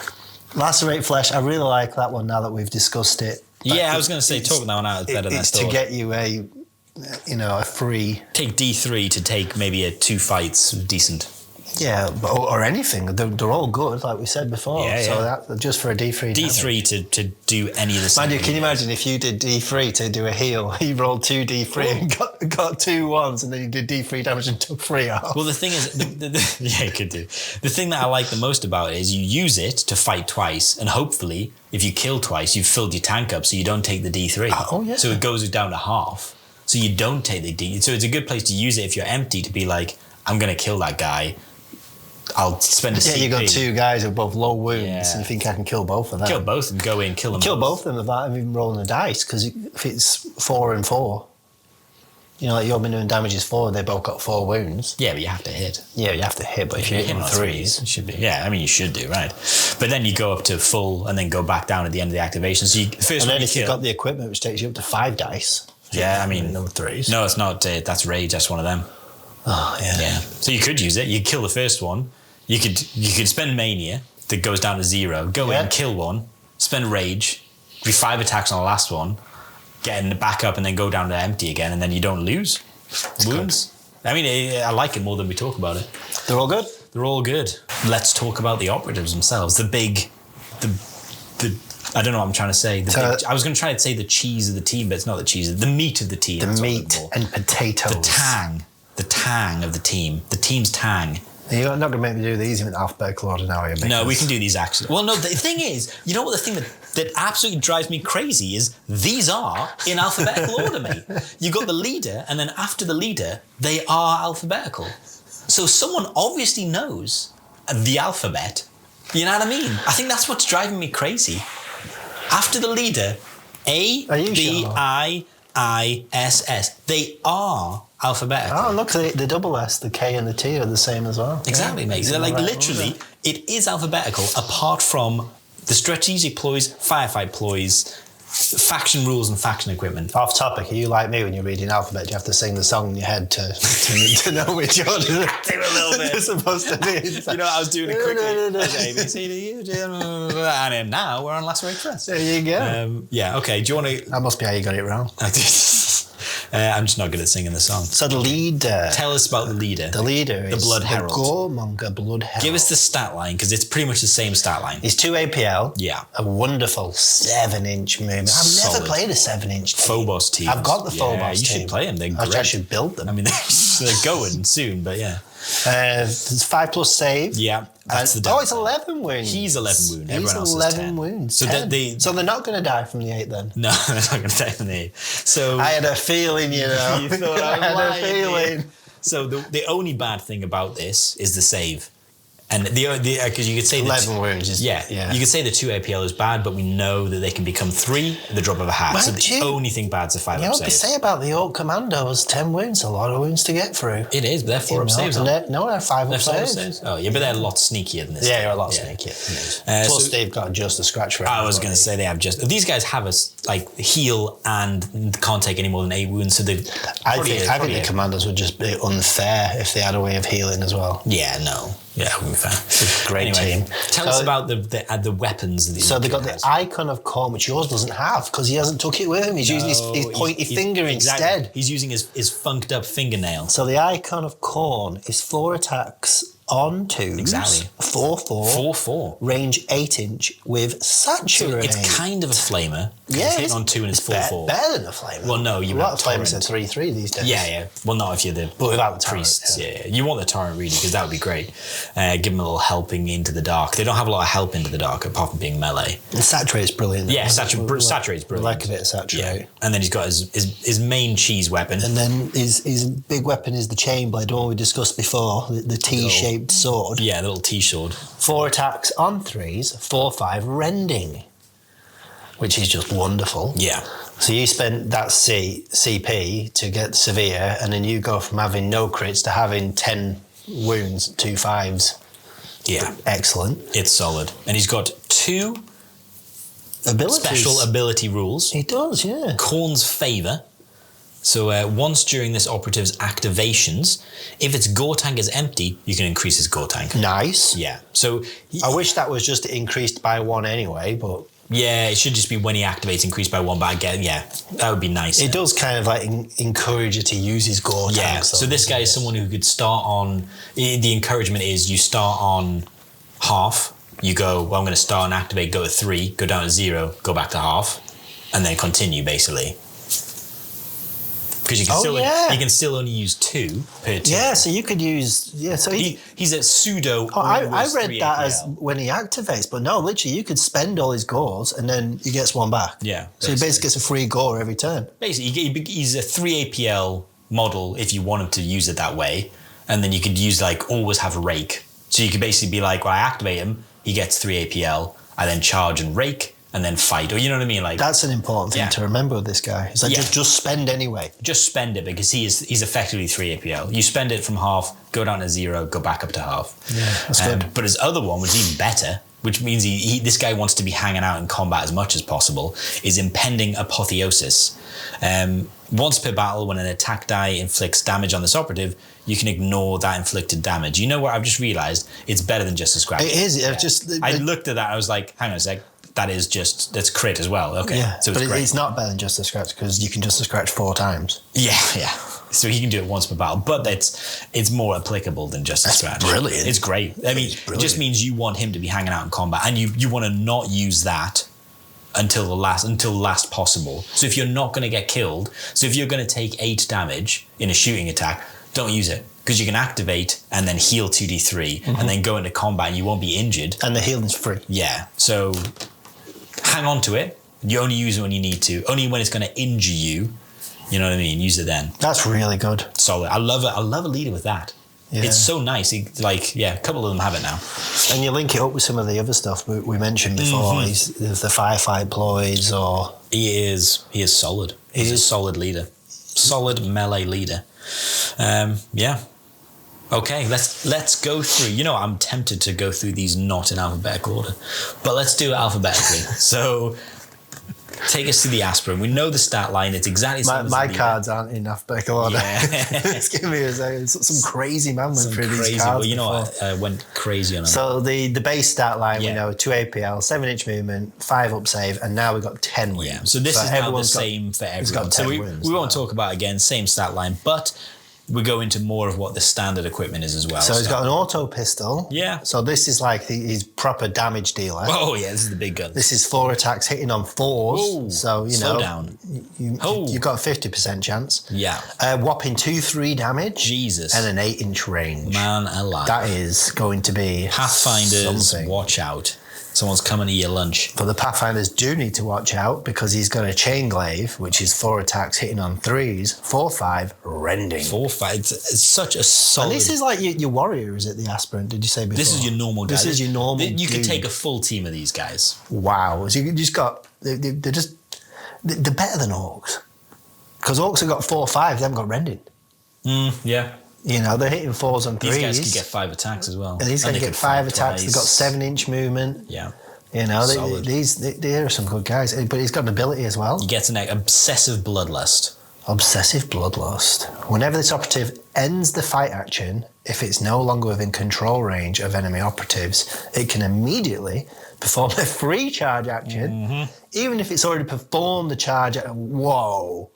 Lacerate Flesh, I really like that one now that we've discussed it. Yeah, I was going to say, talking that one out is better than I thought. It's to get you a free... Take D3 to take maybe 2 fights, decent. Yeah, or anything. They're all good, like we said before. Yeah, so that just for a D3. D3 to do any of the Mind you, can you imagine if you did D3 to do a heal, you rolled 2 D3 and got 2 1s, and then you did D3 damage and took 3 off? Well, the thing is, yeah, you could do. The thing that I like the most about it is you use it to fight twice, and hopefully, if you kill twice, you've filled your tank up so you don't take the D3. Oh, yeah. So it goes down to half. So you don't take the D. So it's a good place to use it if you're empty to be like, I'm going to kill that guy. I'll spend a CP. Yeah, you got 2 guys with both low wounds, and you think I can kill both of them. Kill both and go in, kill them. Kill both of them without even rolling a dice, because if it's 4 and 4, you know, like your minimum damage is 4, they both got 4 wounds. Yeah, but you have to hit. Yeah, you have to hit, but if you're hitting on 3s, it should be. Yeah, I mean, you should do, right? But then you go up to full and then go back down at the end of the activation. So and then if you've got the equipment, which takes you up to 5 dice. Yeah, I mean, number 3s. No, it's not. That's Rage. That's one of them. Oh, yeah. Yeah. So you could use it. You kill the first one. You could spend Mania that goes down to 0. Go in, kill one. Spend Rage. Do 5 attacks on the last one. Get in the back up and then go down to empty again, and then you don't lose wounds. I mean, I like it more than we talk about it. They're all good. They're all good. Let's talk about the operatives themselves. The I don't know what I'm trying to say. I was going to try to say the cheese of the team, but it's not the cheese. The meat of the team. The meat and potatoes. The tang of the team. The team's tang. You're not going to make me do these in alphabetical order now, are you? No, we can do these actually. Well, no, the thing is, you know what the thing that absolutely drives me crazy is these are in alphabetical order, mate. You got the leader, and then after the leader, they are alphabetical. So someone obviously knows the alphabet. You know what I mean? I think that's what's driving me crazy. After the leader, A, B, I, S, S. They are alphabetical. Oh, look, the double S, the K and the T are the same as well. Exactly, mate. So like literally, it is alphabetical apart from the strategic ploys, firefight ploys, faction rules and faction equipment. Off topic, are you like me when you're reading alphabet? Do you have to sing the song in your head to know which order do a little bit. you're supposed to be? You know, I was doing it quickly. A, B, C, D, E, F, G, and then now we're on Lacerate Press. There you go. Yeah, okay. Do you want to... That must be how you got it wrong. I'm just not good at singing the song. So the leader. Tell us about the leader. The leader is the Blood Herald. The Goremonger Blood Herald. Give us the stat line, because it's pretty much the same stat line. He's 2 APL. Yeah. A wonderful 7-inch movement. I've never played a 7-inch team. Phobos team. I've got the Phobos team. You should play them. They're great. I should build them. I mean, they're going soon, but yeah. There's 5+ save. Yeah. That's it's 11 wounds. He's 11 wounds. He's 11 wounds. So so they're not going to die from the 8 then? No, they're not going to die from the 8. So I had a feeling, you know. You thought I had a feeling. So the only bad thing about this is the save. And because you could say 11 wounds is you could say the 2 APL is bad, but we know that they can become 3 at the drop of a hat. So the only thing bad is a 5 up save. Say about the Orc Commandos, 10 wounds, a lot of wounds to get through. It is, but they're 4 up saves. No, they're 5 up saves. Oh yeah, but they're a lot sneakier than this. Yeah, they're a lot sneakier. Plus, they've got just a scratch for. I was going to say they have just. These guys have a heal and can't take any more than 8 wounds. So they. I think the Commandos would just be unfair if they had a way of healing as well. Yeah, no. Yeah, it would be fair. It's a great team. Tell us about the weapons. So they've got the Icon of Corn, which yours doesn't have because he hasn't took it with him. He's using his pointy finger instead. He's using his funked up fingernail. So the Icon of Corn is 4 attacks on 2s. Exactly. 4/4. 4/4. Range 8-inch with Saturate. So it's kind of a flamer. Yeah. It's hitting on 2 and it's 4/4. Better than a flamer. Well, no, you want flamers at 3/3 these days. Yeah. Well, not if you're the without the priests. Yeah. You want the torrent really because that would be great. Give them a little helping into the dark. They don't have a lot of help into the dark apart from being melee. And Saturate's brilliant. Yeah, Saturate's brilliant. I like a bit of Saturate. Yeah. And then he's got his main cheese weapon. And then his big weapon is the chain blade, the one we discussed before, the T-shaped sword. Yeah, the little T-sword. 4 attacks on 3s, 4/5 rending, which is just wonderful. Yeah. So you spent that CP to get severe, and then you go from having no crits to having 10 wounds, 2 5s. Yeah. Excellent. It's solid. And he's got 2 abilities. Special ability rules. He does, yeah. Khorne's Favour. So once during this operative's activations, if its gore tank is empty, you can increase his gore tank. Nice. Yeah. So I wish that was just increased by 1 anyway, but yeah, it should just be when he activates increased by 1. But again, that would be nice. It does kind of like encourage you to use his gore tank. Yeah. So this guy is someone who could start on. The encouragement is you start on half. You go, well, I'm going to start and activate, go to 3, go down to 0, go back to half, and then continue basically. Because you can still only use 2 per turn. Yeah, so you could use so he's a pseudo. I read that as when he activates, but no, literally you could spend all his gores and then he gets 1 back. Yeah, so he basically gets a free gore every turn. Basically, he's a 3 APL model if you want him to use it that way, and then you could use always have a rake. So you could basically be like, well, I activate him, he gets 3 APL, I then charge and rake. And then fight, or you know what I mean? That's an important thing to remember with this guy. It's just spend anyway. Just spend it because he's effectively 3 APL. You spend it from half, go down to 0, go back up to half. Yeah, that's good. But his other one, which is even better, which means this guy wants to be hanging out in combat as much as possible, is Impending Apotheosis. Once per battle, when an attack die inflicts damage on this operative, you can ignore that inflicted damage. You know what? I've just realised it's better than just a scratch. It is. Yeah. I looked at that. I was like, hang on a sec. That's crit as well. Okay. Yeah, so but it's not better than just a scratch because you can just a scratch 4 times. Yeah. So he can do it once per battle, but it's more applicable than just a scratch. Brilliant. It's great. I mean, it just means you want him to be hanging out in combat, and you want to not use that until last possible. So if you're not going to get killed, so if you're going to take 8 damage in a shooting attack, don't use it. Because you can activate and then heal 2d3 and then go into combat and you won't be injured. And the healing's free. Yeah. So hang on to it. You only use it when you need to. Only when it's going to injure you. You know what I mean? Use it then. That's really good. Solid. I love it. I love a leader with that. Yeah. It's so nice. A couple of them have it now. And you link it up with some of the other stuff we mentioned before. He's the firefight ploys or... He is solid. He's a solid leader. Solid melee leader. Yeah. Okay, let's go through. You know, I'm tempted to go through these not in alphabetical order, but let's do it alphabetically. So, take us to the aspirin. We know the stat line. It's exactly the same. My cards aren't in alphabetical order. Yeah. It's giving me some crazy man went through these cards. Well, you know what? I went crazy on them. So the base stat line, we know 2 APL, 7-inch movement, 5 up save, and now we've got 10 wins. Yeah. So this is now the same for everyone. So we won't talk about again same stat line, but we go into more of what the standard equipment is as well. So he's got an auto pistol. Yeah. So this is like his proper damage dealer. Oh yeah, this is the big gun. This is 4 attacks hitting on 4s. Ooh, so slow down. You've got a 50% chance. Yeah. Whopping 2-3 damage. Jesus. And an 8-inch range. Man alive. That is going to be Pathfinders. something. Watch out. Someone's coming to your lunch. But the Pathfinders do need to watch out because he's got a Chain Glaive, which is 4 attacks hitting on 3s, 4/5 rending. 4/5. It's such a solid. And this is like your warrior, is it? The aspirant? Did you say before? This is your normal guy. This is your normal. You could take a full team of these guys. Wow. So you just got. They're just. They're better than Orcs. Because Orcs have got 4/5. They haven't got rending. Yeah. You know, they're hitting 4s on 3s. These guys could get 5 attacks as well. And these guys get 5 attacks. They've got 7-inch movement. Yeah. You know, they are some good guys. But he's got an ability as well. You get an obsessive bloodlust. Obsessive bloodlust. Whenever this operative ends the fight action, if it's no longer within control range of enemy operatives, it can immediately perform a free charge action, even if it's already performed the charge. Whoa.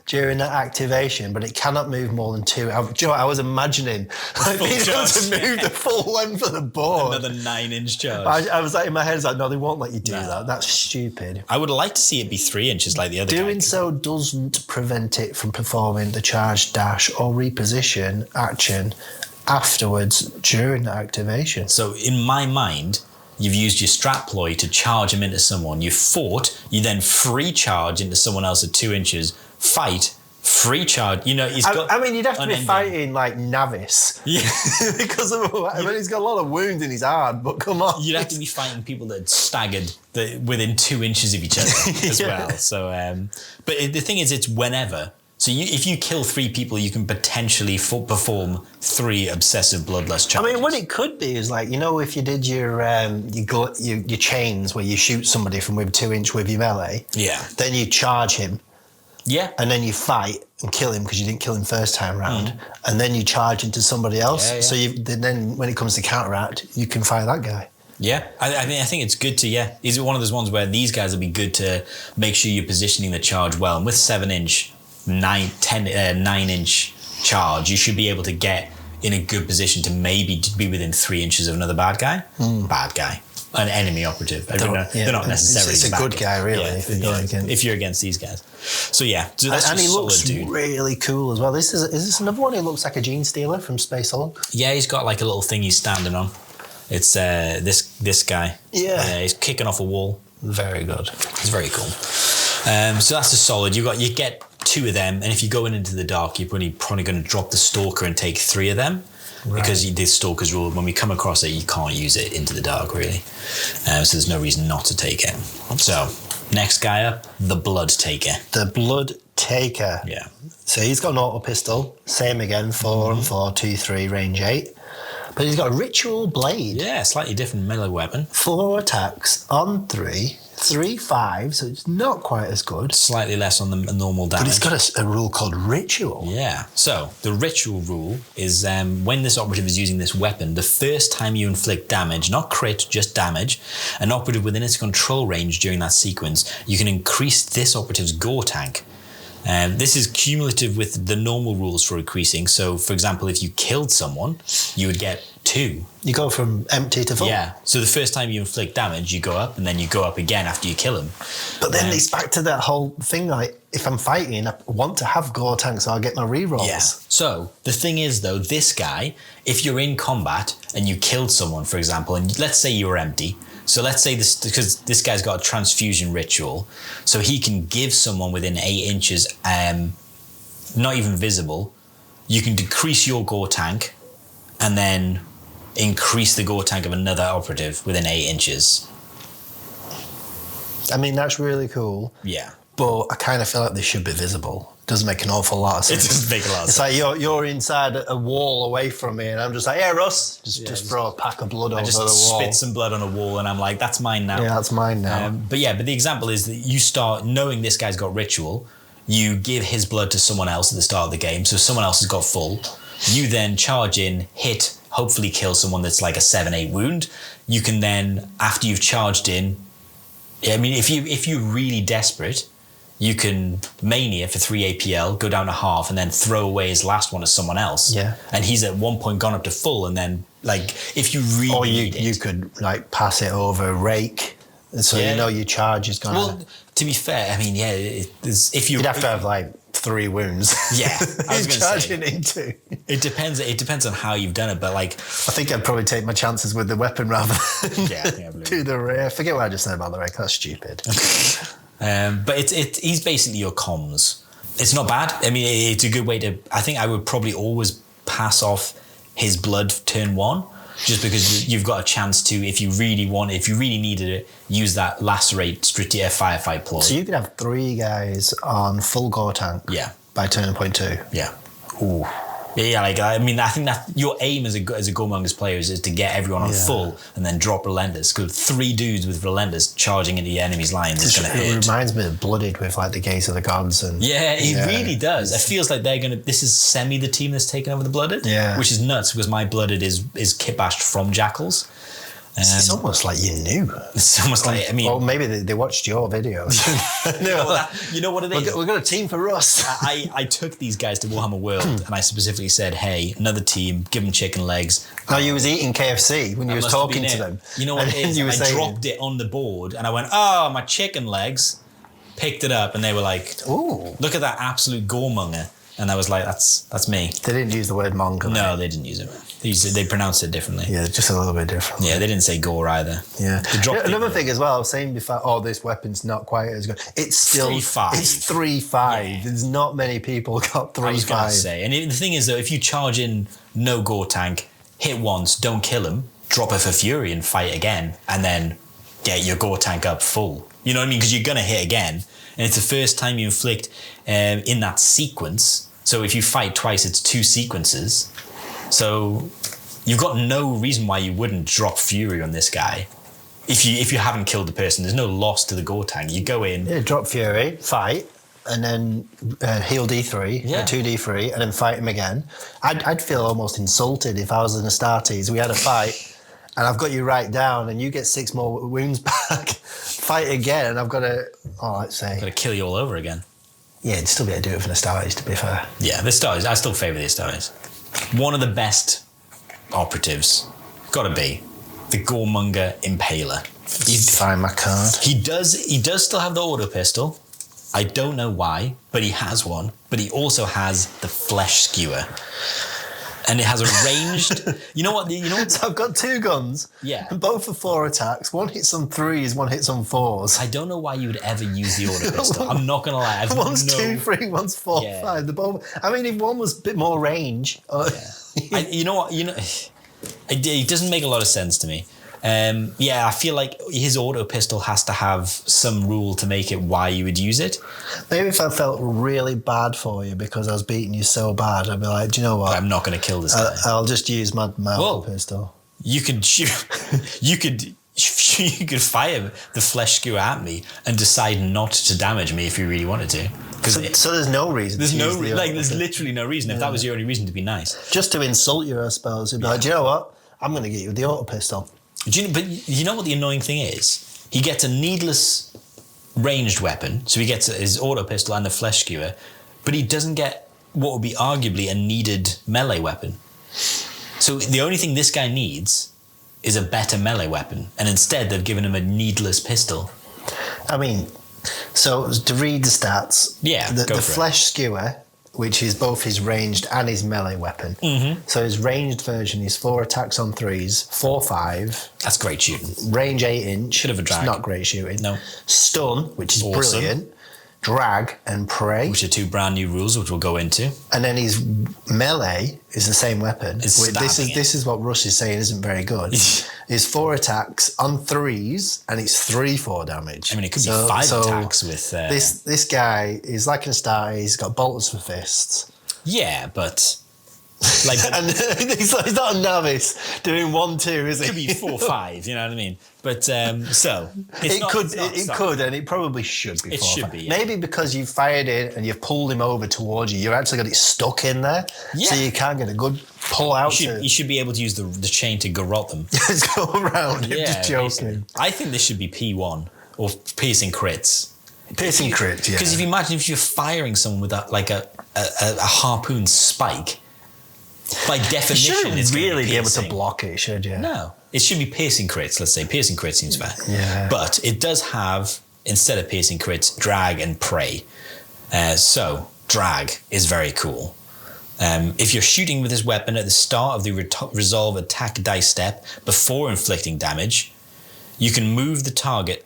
During that activation, but it cannot move more than 2. Do you know what I was imagining? Like being able to move the full length of the board. Another 9-inch charge. I was like, in my head, I was like, no, they won't let you do that. That's stupid. I would like to see it be 3 inches like the other Doing so doesn't prevent it from performing the charge, dash, or reposition action afterwards during the activation. So in my mind, you've used your strat ploy to charge him into someone. You fought, you then free charge into someone else at 2 inches. Fight, free charge. You know, he's got. I mean, you'd have to be fighting like Navis. Yeah. Because he's got a lot of wounds in his arm, but come on. You'd have to be fighting people that staggered within 2 inches of each other as well. So, but the thing is, it's whenever. So if you kill 3 people, you can potentially perform 3 obsessive bloodlust charges. I mean, what it could be is like, you know, if you did your chains where you shoot somebody from with 2-inch with your melee. Yeah. Then you charge him. Yeah. And then you fight and kill him because you didn't kill him first time round. And then you charge into somebody else. Yeah, yeah. So then when it comes to counteract, you can fight that guy. Yeah. I mean, I think it's good to, Is it one of those ones where these guys will be good to make sure you're positioning the charge well? And with 7-inch, 9-inch charge, you should be able to get in a good position to maybe be within 3 inches of another bad guy. Bad guy. An enemy operative. They're not necessarily it's a good guy, really, if you're against these guys. So so that's and he looks dude. really cool as well. Is this another one who looks like a Gene Stealer from Space Hulk? Yeah, he's got like a little thing he's standing on. It's this guy. Yeah. He's kicking off a wall. Very good. It's very cool. So that's a solid. You get 2 of them, and if you're going into the dark, you're probably going to drop the Stalker and take 3 of them. Right. Because the Stalker's rule, when we come across it, you can't use it into the dark, really. So there's no reason not to take it. So, next guy up, the Blood Taker. The Blood Taker. Yeah. So he's got an auto pistol. Same again, 4 and 4, 2, 3, range 8. But he's got a Ritual Blade. Yeah, slightly different melee weapon. 4 attacks on 3, 3/5, so it's not quite as good. Slightly less on the normal damage. But it's got a rule called Ritual. Yeah. So the Ritual rule is when this operative is using this weapon, the first time you inflict damage, not crit, just damage, an operative within its control range during that sequence, you can increase this operative's gore tank. This is cumulative with the normal rules for increasing. So, for example, if you killed someone, you would get 2. You go from empty to full. Yeah. So the first time you inflict damage, you go up, and then you go up again after you kill him. But then it's back to that whole thing, like, if I'm fighting, I want to have gore tank so I'll get my rerolls. Yeah. So the thing is, though, this guy, if you're in combat and you killed someone, for example, and let's say you were empty, so let's say this, because this guy's got a transfusion ritual, so he can give someone within 8 inches, not even visible, you can decrease your gore tank and then increase the gore tank of another operative within 8 inches. I mean, that's really cool. Yeah. But I kind of feel like they should be visible. Doesn't make an awful lot of sense. It doesn't make a lot of sense. It's like you're inside a wall away from me, and I'm just like, yeah, Russ, just throw a pack of blood over the wall. Spit some blood on a wall, and I'm like, that's mine now. Yeah, that's mine now. But the example is that you start knowing this guy's got Ritual, you give his blood to someone else at the start of the game, so someone else has got full. You then charge in, hit, hopefully kill someone that's like a 7-8 wound. You can then, after you've charged in, I mean, if you're really desperate, you can mania for 3 APL, go down to half, and then throw away his last one to someone else. Yeah. And he's at one point gone up to full, and then, like, if you really or need it, you could, like, pass it over rake, so you know your charge is gone. Well, to be fair, I mean, if you'd have to have, like, 3 wounds. Yeah, I was He's going to say. charging into. It depends on how you've done it, but like... I think I'd probably take my chances with the weapon rather than do the rear. Forget what I just said about the rear. That's stupid. But he's basically your comms. It's not bad. I mean, it's a good way to... I think I would probably always pass off his blood turn 1, just because you've got a chance to, if you really needed it, use that lacerate firefight ploy. So you could have 3 guys on full gore tank. Yeah. By turn point 2. Yeah. Ooh. Yeah, like I mean, I think that your aim as a Goremongers player is to get everyone on full and then drop Relentless. Because 3 dudes with Relentless charging into the enemy's lines is going to hurt. It reminds me of Blooded with like the Gaze of the Gods and it really does. It feels like they're gonna. This is the team that's taken over the Blooded. Yeah, which is nuts because my Blooded is kitbashed from Jackals. It's almost like you knew. It's almost like, I mean... Or maybe they watched your videos. You know what it is? We've got a team for us. I took these guys to Warhammer World and I specifically said, hey, another team, give them chicken legs. No, you was eating KFC when you was talking to them. You know what it is? I dropped it on the board and I went, oh, my chicken legs. Picked it up and they were like, ooh, look at that absolute goremonger. And I was like, that's me. They didn't use the word monger. No, they didn't use it. They pronounced it differently. Yeah, just a little bit different. Yeah, they didn't say gore either. Yeah. Another thing as well, I was saying before, this weapon's not quite as good. It's still 3-5. It's 3-5. Yeah. There's not many people got 3-5. I was going to say, and the thing is though, if you charge in no gore tank, hit once, don't kill him, drop it for fury and fight again, and then get your gore tank up full. You know what I mean? Because you're going to hit again, and it's the first time you inflict in that sequence. So if you fight twice, it's 2 sequences. So you've got no reason why you wouldn't drop fury on this guy. If you haven't killed the person, there's no loss to the gore tank. You go in, drop fury, fight, and then heal D3, 2D3, and then fight him again. I'd feel almost insulted if I was in Astartes. We had a fight, and I've got you right down, and you get 6 more wounds back. Fight again, and I've got to, let's say, got to kill you all over again. Yeah, it'd still be able to do it for the Astartes, to be fair. Yeah, the Astartes. I still favour the Astartes. One of the best operatives, gotta be, the Goremonger Impaler. Find my card. He does still have the auto pistol. I don't know why, but he has one. But he also has the flesh skewer. And it has a ranged... You know what? So I've got 2 guns. Yeah. And both for 4 attacks. One hits on 3s, one hits on 4s. I don't know why you would ever use the auto pistol. I'm not going to lie. One's 2, 3, one's 4, 5. They're both... I mean, if one was a bit more range... you know what? It doesn't make a lot of sense to me. I feel like his auto pistol has to have some rule to make it why you would use it. Maybe if I felt really bad for you because I was beating you so bad, I'd be like, do you know what? I'm not going to kill this guy. I'll just use my auto pistol. You could shoot. You could fire the flesh skewer at me and decide not to damage me if you really wanted to. So there's no reason. There's literally no reason. If that was your only reason to be nice, just to insult you, I suppose. You'd be like, do you know what? I'm going to get you with the auto pistol. But you know what the annoying thing is? He gets a needless ranged weapon, so he gets his auto pistol and the flesh skewer, but he doesn't get what would be arguably a needed melee weapon. So the only thing this guy needs is a better melee weapon, and instead they've given him a needless pistol. I mean, so to read the stats, the flesh skewer, which is both his ranged and his melee weapon. Mm-hmm. So his ranged version is 4 attacks on 3s, 4/5. That's great shooting. Range 8 inch. Should have a drag. It's not great shooting. No. Stun, which is brilliant. Drag and pray, which are 2 brand new rules, which we'll go into. And then his melee is the same weapon. This is what Russ is saying isn't very good. Is 4 attacks on 3s, and it's 3/4 damage. I mean, it could be 5 attacks with. This guy is like an Astartes. He's got bolts for fists. Yeah, but. And he's not a novice doing 1-2, is he? It could be 4-5, you know what I mean? But it could, and it probably should be. It 4 should 5. be. Yeah. Maybe because you fired it and you've pulled him over towards you, you've actually got it stuck in there, so you can't get a good pull out. You should be able to use the chain to garrote them. Just go around. Yeah, just joking. Basically. I think this should be P1 or piercing crits. Piercing crits, yeah. Because if you're firing someone with a harpoon spike. By definition, it's really be able to block it, should you? No. It should be piercing crits, let's say. Piercing crits seems fair. Yeah. But it does have, instead of piercing crits, drag and pray. So, drag is very cool. If you're shooting with this weapon at the start of the resolve attack dice step before inflicting damage, you can move the target.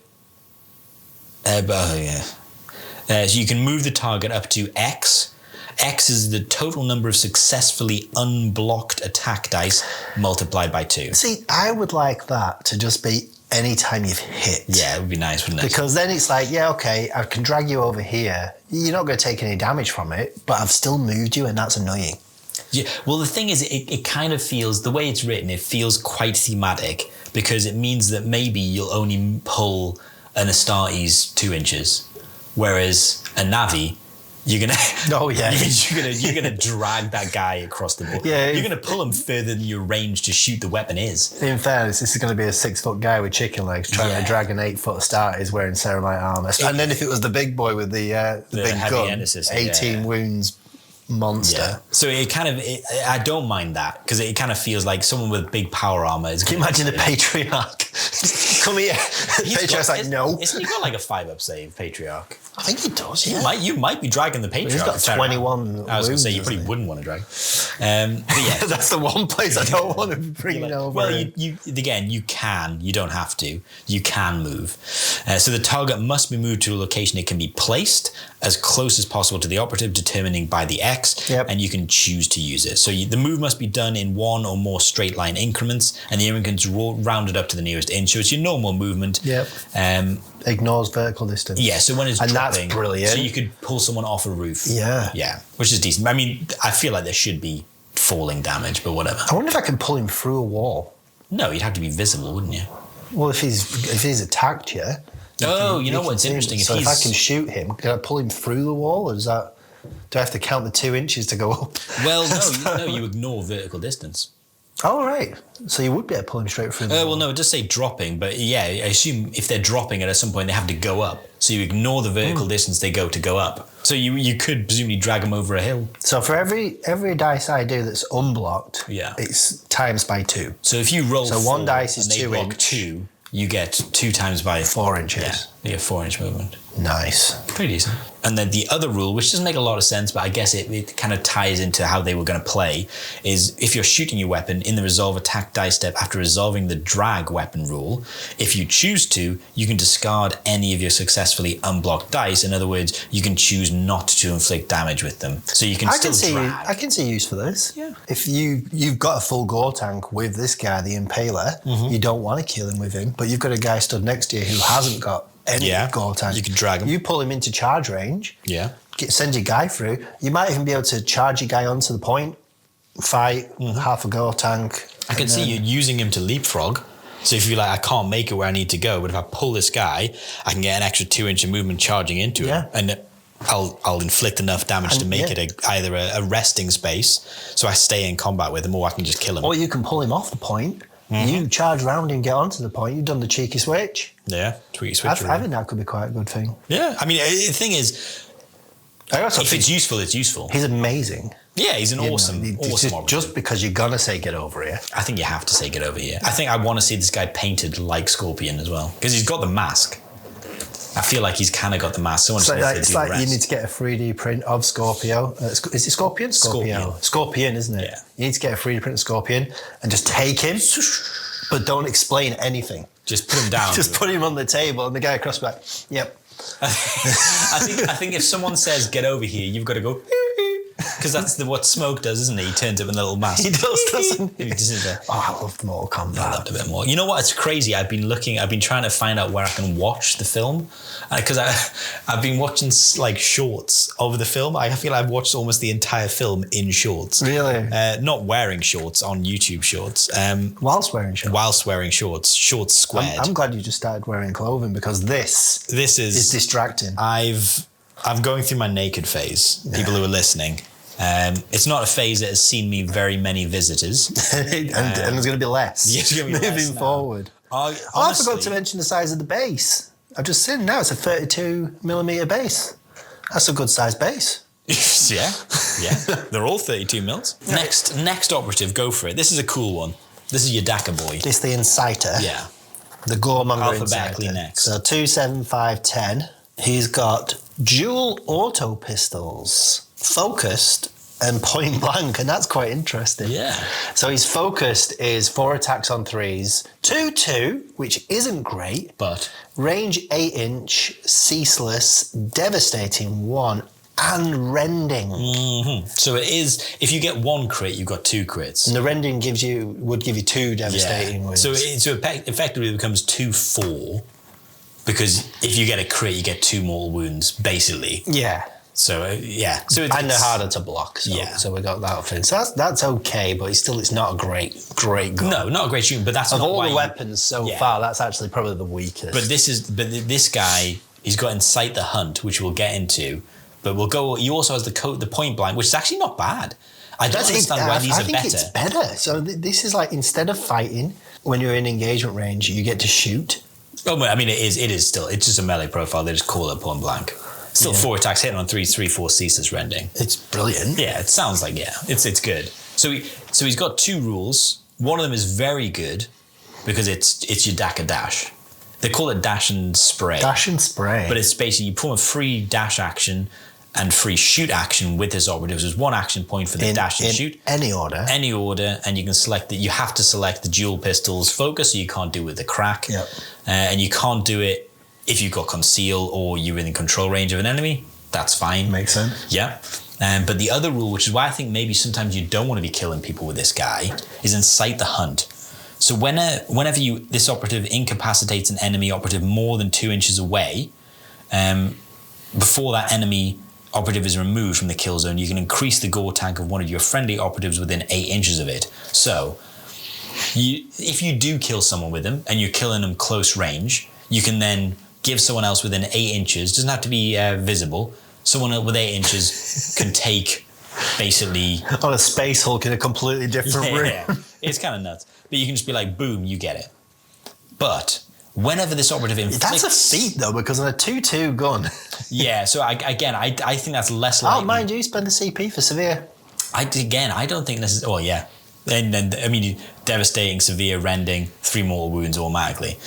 So you can move the target up to X. X is the total number of successfully unblocked attack dice multiplied by 2. See, I would like that to just be any time you've hit. Yeah, it would be nice, wouldn't it? Because then it's like, yeah, okay, I can drag you over here. You're not going to take any damage from it, but I've still moved you, and that's annoying. Yeah. Well, the thing is, it kind of feels, the way it's written, it feels quite thematic, because it means that maybe you'll only pull an Astartes 2 inches, whereas a Navi, you're gonna you're gonna drag that guy across the board. Yeah, you're gonna pull him further than your range to shoot the weapon is. In fairness, this is going to be a 6-foot guy with chicken legs trying to drag an 8-foot Astartes wearing ceramite armor. And then if it was the big boy with the big gun, 18 wounds monster. Yeah. So it kind of, I don't mind that, because it kind of feels like someone with big power armor is. Can you imagine the Patriarch? Come here. Patriarch's like, no. Isn't he got like a 5-up save, Patriarch? I think he does, yeah. You might be dragging the Patriarch. He's got 21 I was going to say, you probably wouldn't want to drag. But yeah. That's the one place I don't want to bring it over. Well, you can. You don't have to. You can move. So the target must be moved to a location it can be placed as close as possible to the operative, determining by the X, and you can choose to use it. So the move must be done in one or more straight line increments, and the increments rounded up to the nearest inch. So it's your normal movement. Ignores vertical distance. Yeah, so when it's dropping, that's brilliant. So you could pull someone off a roof. Yeah, which is decent. I mean, I feel like there should be falling damage, but whatever. I wonder if I can pull him through a wall. No, you'd have to be visible, wouldn't you? Well, if he's attacked you. Oh, you know what's interesting? So if I can shoot him, can I pull him through the wall? Or is that? Do I have to count the 2 inches to go up? Well, no, you ignore vertical distance. Oh, right. So you would be able to pull him straight through the wall. Well, no, it does say dropping, but yeah, I assume if they're dropping at some point, they have to go up. So you ignore the vertical distance they go up. So you could presumably drag them over a hill. So for every dice I do that's unblocked, it's times by 2. So if you roll 4 one dice is and they 2 block inch. 2, you get 2 times by 4 inches. Yeah, you get 4-inch movement. Nice. Pretty decent. And then the other rule, which doesn't make a lot of sense, but I guess it kind of ties into how they were going to play, is if you're shooting your weapon in the resolve attack dice step after resolving the drag weapon rule, if you choose to, you can discard any of your successfully unblocked dice. In other words, you can choose not to inflict damage with them. So you can still drag. I can see use for this. Yeah. If you've got a full gore tank with this guy, the Impaler, you don't want to kill him with him, but you've got a guy stood next to you who hasn't got any gore tank. You can drag him. You pull him into charge range. Yeah. Send your guy through. You might even be able to charge your guy onto the point, fight, half a gore tank. I can see you using him to leapfrog. So if you're like, I can't make it where I need to go, but if I pull this guy, I can get an extra 2-inch of movement charging into him. And I'll inflict enough damage to make it either a resting space, so I stay in combat with him, or I can just kill him. Or you can pull him off the point. You charge round and get onto the point. You've done the cheeky switch. Yeah, tweaky switch. I think that could be quite a good thing. Yeah, I mean, the thing is, if it's useful, it's useful. He's amazing. Yeah, he's an awesome just because you're going to say get over here. I think you have to say get over here. I think I want to see this guy painted like Scorpion as well, because he's got the mask. I feel like he's kind of got the mask. Someone's it's like you need to get a 3D print of Scorpio. Is it Scorpion? Scorpion, isn't it? Yeah. You need to get a 3D print of Scorpion and just take him, but don't explain anything. Just put him down. Just put him on the table, and the guy across the back, yep. I think if someone says get over here, you've got to go, because that's what Smoke does, isn't he? He turns up in a little mask. He does, doesn't he? He does. Oh, I loved Mortal Kombat. I loved a bit more. You know what? It's crazy. I've been trying to find out where I can watch the film, because I've been watching like shorts of the film. I feel I've watched almost the entire film in shorts. Really? Not wearing shorts, on YouTube shorts. Whilst wearing shorts? Whilst wearing shorts. Shorts squared. I'm glad you just started wearing clothing, because this is distracting. I'm going through my naked phase, people who are listening. It's not a phase that has seen me very many visitors. and there's going to be less. Yeah, there's going to be moving forward. I forgot to mention the size of the base. I've just seen now it's a 32mm base. That's a good size base. yeah. They're all 32 mils. Next operative, go for it. This is a cool one. This is your Daka boy. It's the Inciter. Yeah. The Goremonger Alphabetically Inciter. next. So 2, 7, 5, 10. He's got dual auto pistols. focused and point blank, and that's quite interesting. Yeah. So his focused is 4 attacks on 3s, 2/2, which isn't great, but range 8-inch, ceaseless, devastating 1, and rending. Mm-hmm. So it is, if you get 1 crit, you've got 2 crits. And the rending would give you 2 devastating wounds. So effectively it becomes 2/4, because if you get a crit, you get 2 more wounds, basically. Yeah. So so and they're harder to block. So we got that thing. So that's okay, but it's not a great gun. No, not a great shooting. But that's of not all why the weapons so far. That's actually probably the weakest. But this guy, he's got Incite the Hunt, which we'll get into. But we'll go. He also has the point blank, which is actually not bad. I don't understand why these are better. I think it's better. So this is like, instead of fighting, when you're in engagement range, you get to shoot. Oh, I mean, it is still. It's just a melee profile. They just call it point blank. Still 4 attacks hitting on 3s, 3/4 ceaseless rending. It's brilliant. Yeah, it sounds like it's good. So he's got 2 rules. One of them is very good because it's your Daka Dash. They call it Dash and Spray. Dash and Spray. But it's basically you put a free dash action and free shoot action with this operative. There's 1 action point for the dash and shoot. Any order. Any order, and you can select that. You have to select the dual pistols focus, so you can't do it with the crack. Yep. And you can't do it if you've got conceal or you're in control range of an enemy. That's fine. Makes sense. Yeah. But the other rule, which is why I think maybe sometimes you don't want to be killing people with this guy, is Incite the Hunt. So whenever this operative incapacitates an enemy operative more than 2 inches away, before that enemy operative is removed from the kill zone, you can increase the gore tank of one of your friendly operatives within 8 inches of it. So if you do kill someone with them and you're killing them close range, you can then give someone else within 8 inches, doesn't have to be visible, someone with 8 inches can take basically... On a Space Hulk in a completely different room. Yeah, it's kind of nuts. But you can just be like, boom, you get it. But whenever this operative inflicts... That's a feat, though, because on a 2/2 gun... Yeah, so I think that's less likely. Oh, mind you, spend a CP for severe. I don't think this is... Oh, yeah. And then, I mean, devastating, severe, rending, 3 mortal wounds automatically.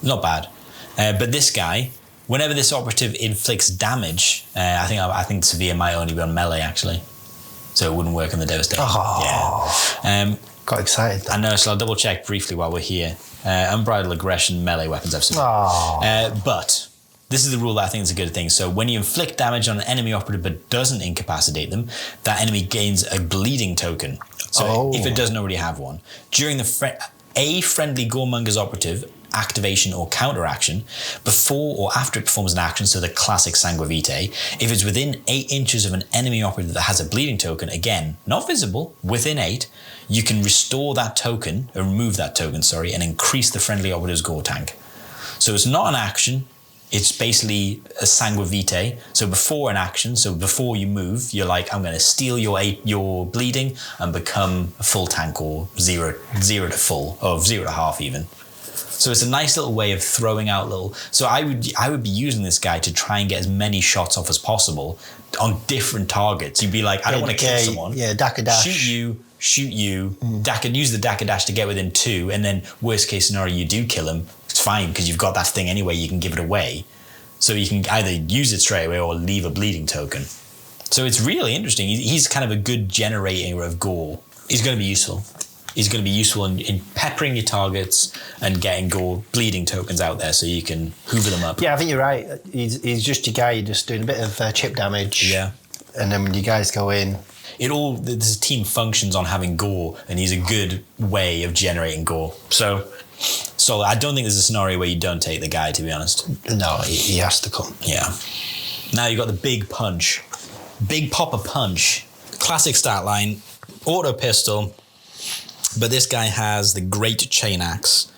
Not bad. But this guy, whenever this operative inflicts damage, I think severe might only be on melee, actually. So it wouldn't work on the devastation. Oh. Yeah. Got excited. I know, so I'll double check briefly while we're here. Unbridled aggression, melee weapons, I've seen. Oh. But this is the rule that I think is a good thing. So when you inflict damage on an enemy operative but doesn't incapacitate them, that enemy gains a bleeding token. So if it doesn't already have one. During a friendly Goremongers operative activation or counteraction, before or after it performs an action, so the classic Sangue Vitae, if it's within 8 inches of an enemy operative that has a bleeding token, again, not visible, within 8, you can restore that token, or remove that token, and increase the friendly operative's gore tank. So it's not an action, it's basically a Sangue Vitae. So before an action, so before you move, you're like, I'm going to steal your bleeding and become a full tank, or 0 to full, or 0 to half even. So it's a nice little way of throwing out little... So I would be using this guy to try and get as many shots off as possible on different targets. You'd be like, I don't want to kill someone. Yeah, Daka Dash. Shoot you. Use the Daka Dash to get within 2, and then worst case scenario, you do kill him. It's fine, because you've got that thing anyway, you can give it away. So you can either use it straight away or leave a bleeding token. So it's really interesting. He's kind of a good generator of gore. He's going to be useful. He's going to be useful in peppering your targets and getting gore bleeding tokens out there so you can hoover them up. Yeah, I think you're right. He's just a guy, you're just doing a bit of chip damage. Yeah. And then when you guys go in... This team functions on having gore, and he's a good way of generating gore. So I don't think there's a scenario where you don't take the guy, to be honest. No, he has to come. Yeah. Now you've got the big punch. Big popper punch. Classic stat line. Auto pistol. But this guy has the great chain axe.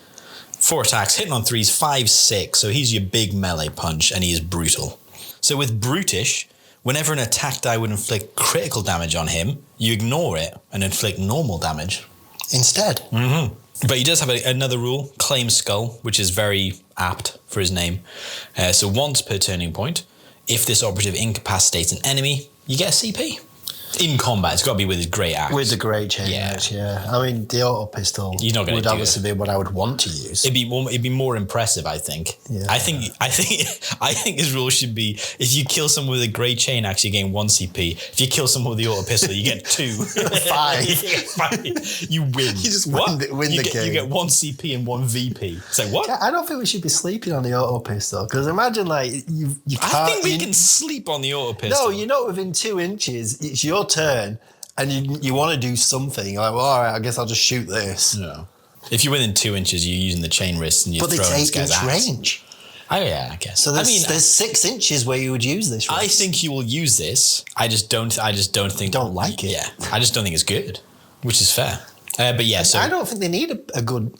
4 attacks, hitting on 3s, 5, 6. So he's your big melee punch, and he is brutal. So with brutish, whenever an attack die would inflict critical damage on him, you ignore it and inflict normal damage. Instead. Mm-hmm. But he does have another rule, claim skull, which is very apt for his name. So once per turning point, if this operative incapacitates an enemy, you get a CP. In combat, it's got to be with his great axe. With the great chain axe, yeah. I mean, the auto pistol would obviously be what I would want to use. It'd be more impressive, I think. Yeah. I think his rule should be: if you kill someone with a great chain axe, you gain 1 CP. If you kill someone with the auto pistol, you get 2. 5. You win. You just win the game. You get 1 CP and 1 VP. So what? I don't think we should be sleeping on the auto pistol, because imagine you can't. I think we can sleep on the auto pistol. No, you're not within 2 inches. It's your turn, and you want to do something. You're like, well, all right, I guess I'll just shoot this. No. If you're within 2 inches, you're using the chain wrist and you're throwing this guy's axe. But it's 8 inch range. Oh yeah, I guess. So there's 6 inches where you would use this. I think you will use this. I just don't think. Don't like it. Yeah, I just don't think it's good, which is fair. But yeah, so I don't think they need a good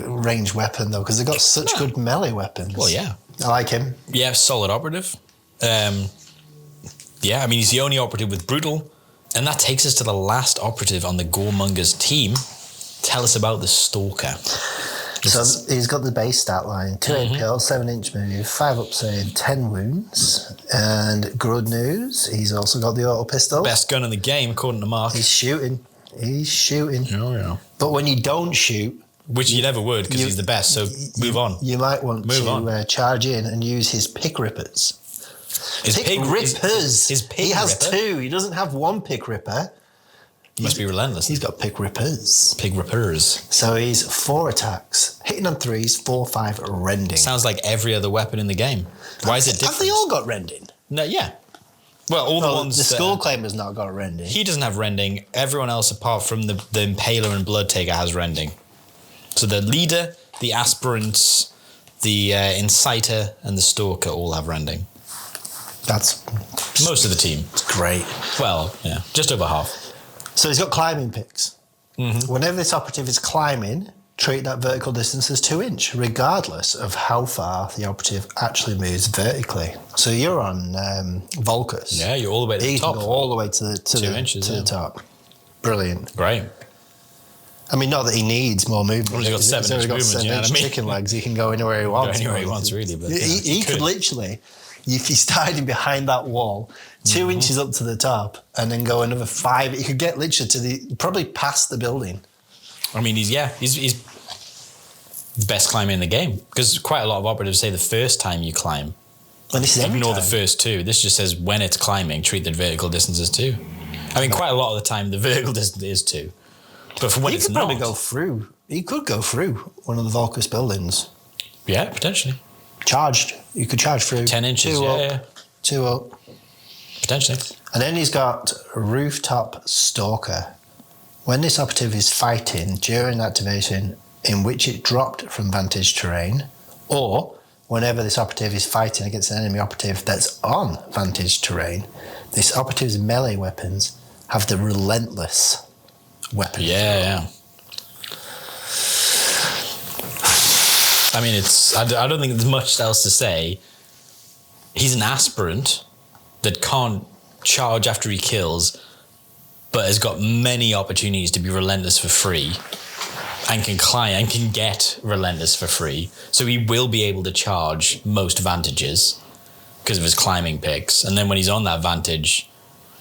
ranged weapon though, because they've got such good melee weapons. Well, yeah, I like him. Yeah, solid operative. Yeah, I mean he's the only operative with brutal, and that takes us to the last operative on the Goremongers team. Tell us about the Stalker. So he's got the base stat line: 2 impale, 7 inch move, 5 up save, 10 wounds, and good news, he's also got the auto pistol. Best gun in the game, according to Mark. He's shooting. Oh yeah. But when you don't shoot, which you never would, because he's the best. So move on. You might want to charge in and use his pick rippers. His pick rippers. His pick he has ripper? 2. He doesn't have 1 pick ripper. He must be relentless. He's got pick rippers. Pig rippers. So he's 4 attacks, hitting on 3s, 4, 5, rending. Sounds like every other weapon in the game. Why is it different? Have they all got rending? No, yeah. Well, all the ones. The Skull Claimer's not got rending. He doesn't have rending. Everyone else, apart from the Impaler and Blood Taker, has rending. So the Leader, the Aspirants, the Inciter, and the Stalker all have rending. That's most of the team. It's great. Well, yeah, just over half. So he's got climbing picks. Whenever this operative is climbing, treat that vertical distance as 2 inch, regardless of how far the operative actually moves vertically. So you're on Volcus. Yeah, you're all the way to the top. You can go all the way to the 2 inches to the top. Brilliant. Great. I mean, not that he needs more movement. Well, he's got 7 inch movement, you know what I mean? Chicken legs, he can go anywhere he wants. Go anywhere he wants, really. But he could literally, if he started behind that wall, 2 inches up to the top, and then go another 5, he could get literally probably past the building. I mean, he's the best climber in the game, because quite a lot of operatives say the first time you climb. And this is ignore the first 2. This just says when it's climbing, treat the vertical distance as 2. I mean, quite a lot of the time the vertical distance is 2. But for when it's not, he could probably go through. He could go through one of the Volcus buildings. Yeah, potentially. Charged. You could charge through. 10 inches. 2 yeah, up. yeah. 2 up. Potentially. And then he's got Rooftop Stalker. When this operative is fighting during activation in which it dropped from vantage terrain, or whenever this operative is fighting against an enemy operative that's on vantage terrain, this operative's melee weapons have the relentless weapon. Yeah. I mean, I don't think there's much else to say. He's an aspirant that can't charge after he kills, but has got many opportunities to be relentless for free, and can climb and can get relentless for free. So he will be able to charge most vantages because of his climbing picks. And then when he's on that vantage,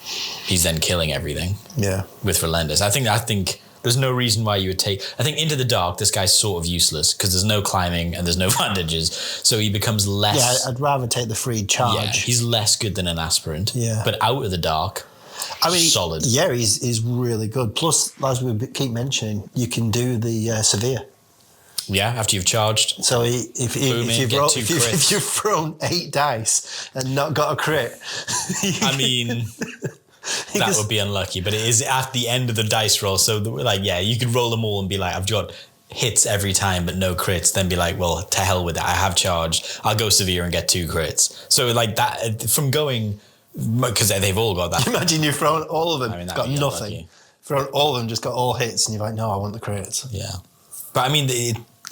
he's then killing everything. Yeah. With relentless. I think there's no reason why you would take... I think Into the Dark, this guy's sort of useless because there's no climbing and there's no vantages. So he becomes less... Yeah, I'd rather take the free charge. Yeah, he's less good than an aspirant. Yeah. But Out of the Dark... I mean, solid. Yeah, he's really good. Plus, as we keep mentioning, you can do the severe. Yeah, after you've charged. So if you've thrown 8 dice and not got a crit, I mean, that would be unlucky. But it is at the end of the dice roll. So you could roll them all and be like, I've got hits every time, but no crits. Then be like, well, to hell with it. I have charged. I'll go severe and get 2 crits. So like that from going. Because they've all got that. Imagine you've thrown all of them, got nothing. Unlucky. Thrown all of them, just got all hits, and you're like, no, I want the crits. Yeah. But I mean,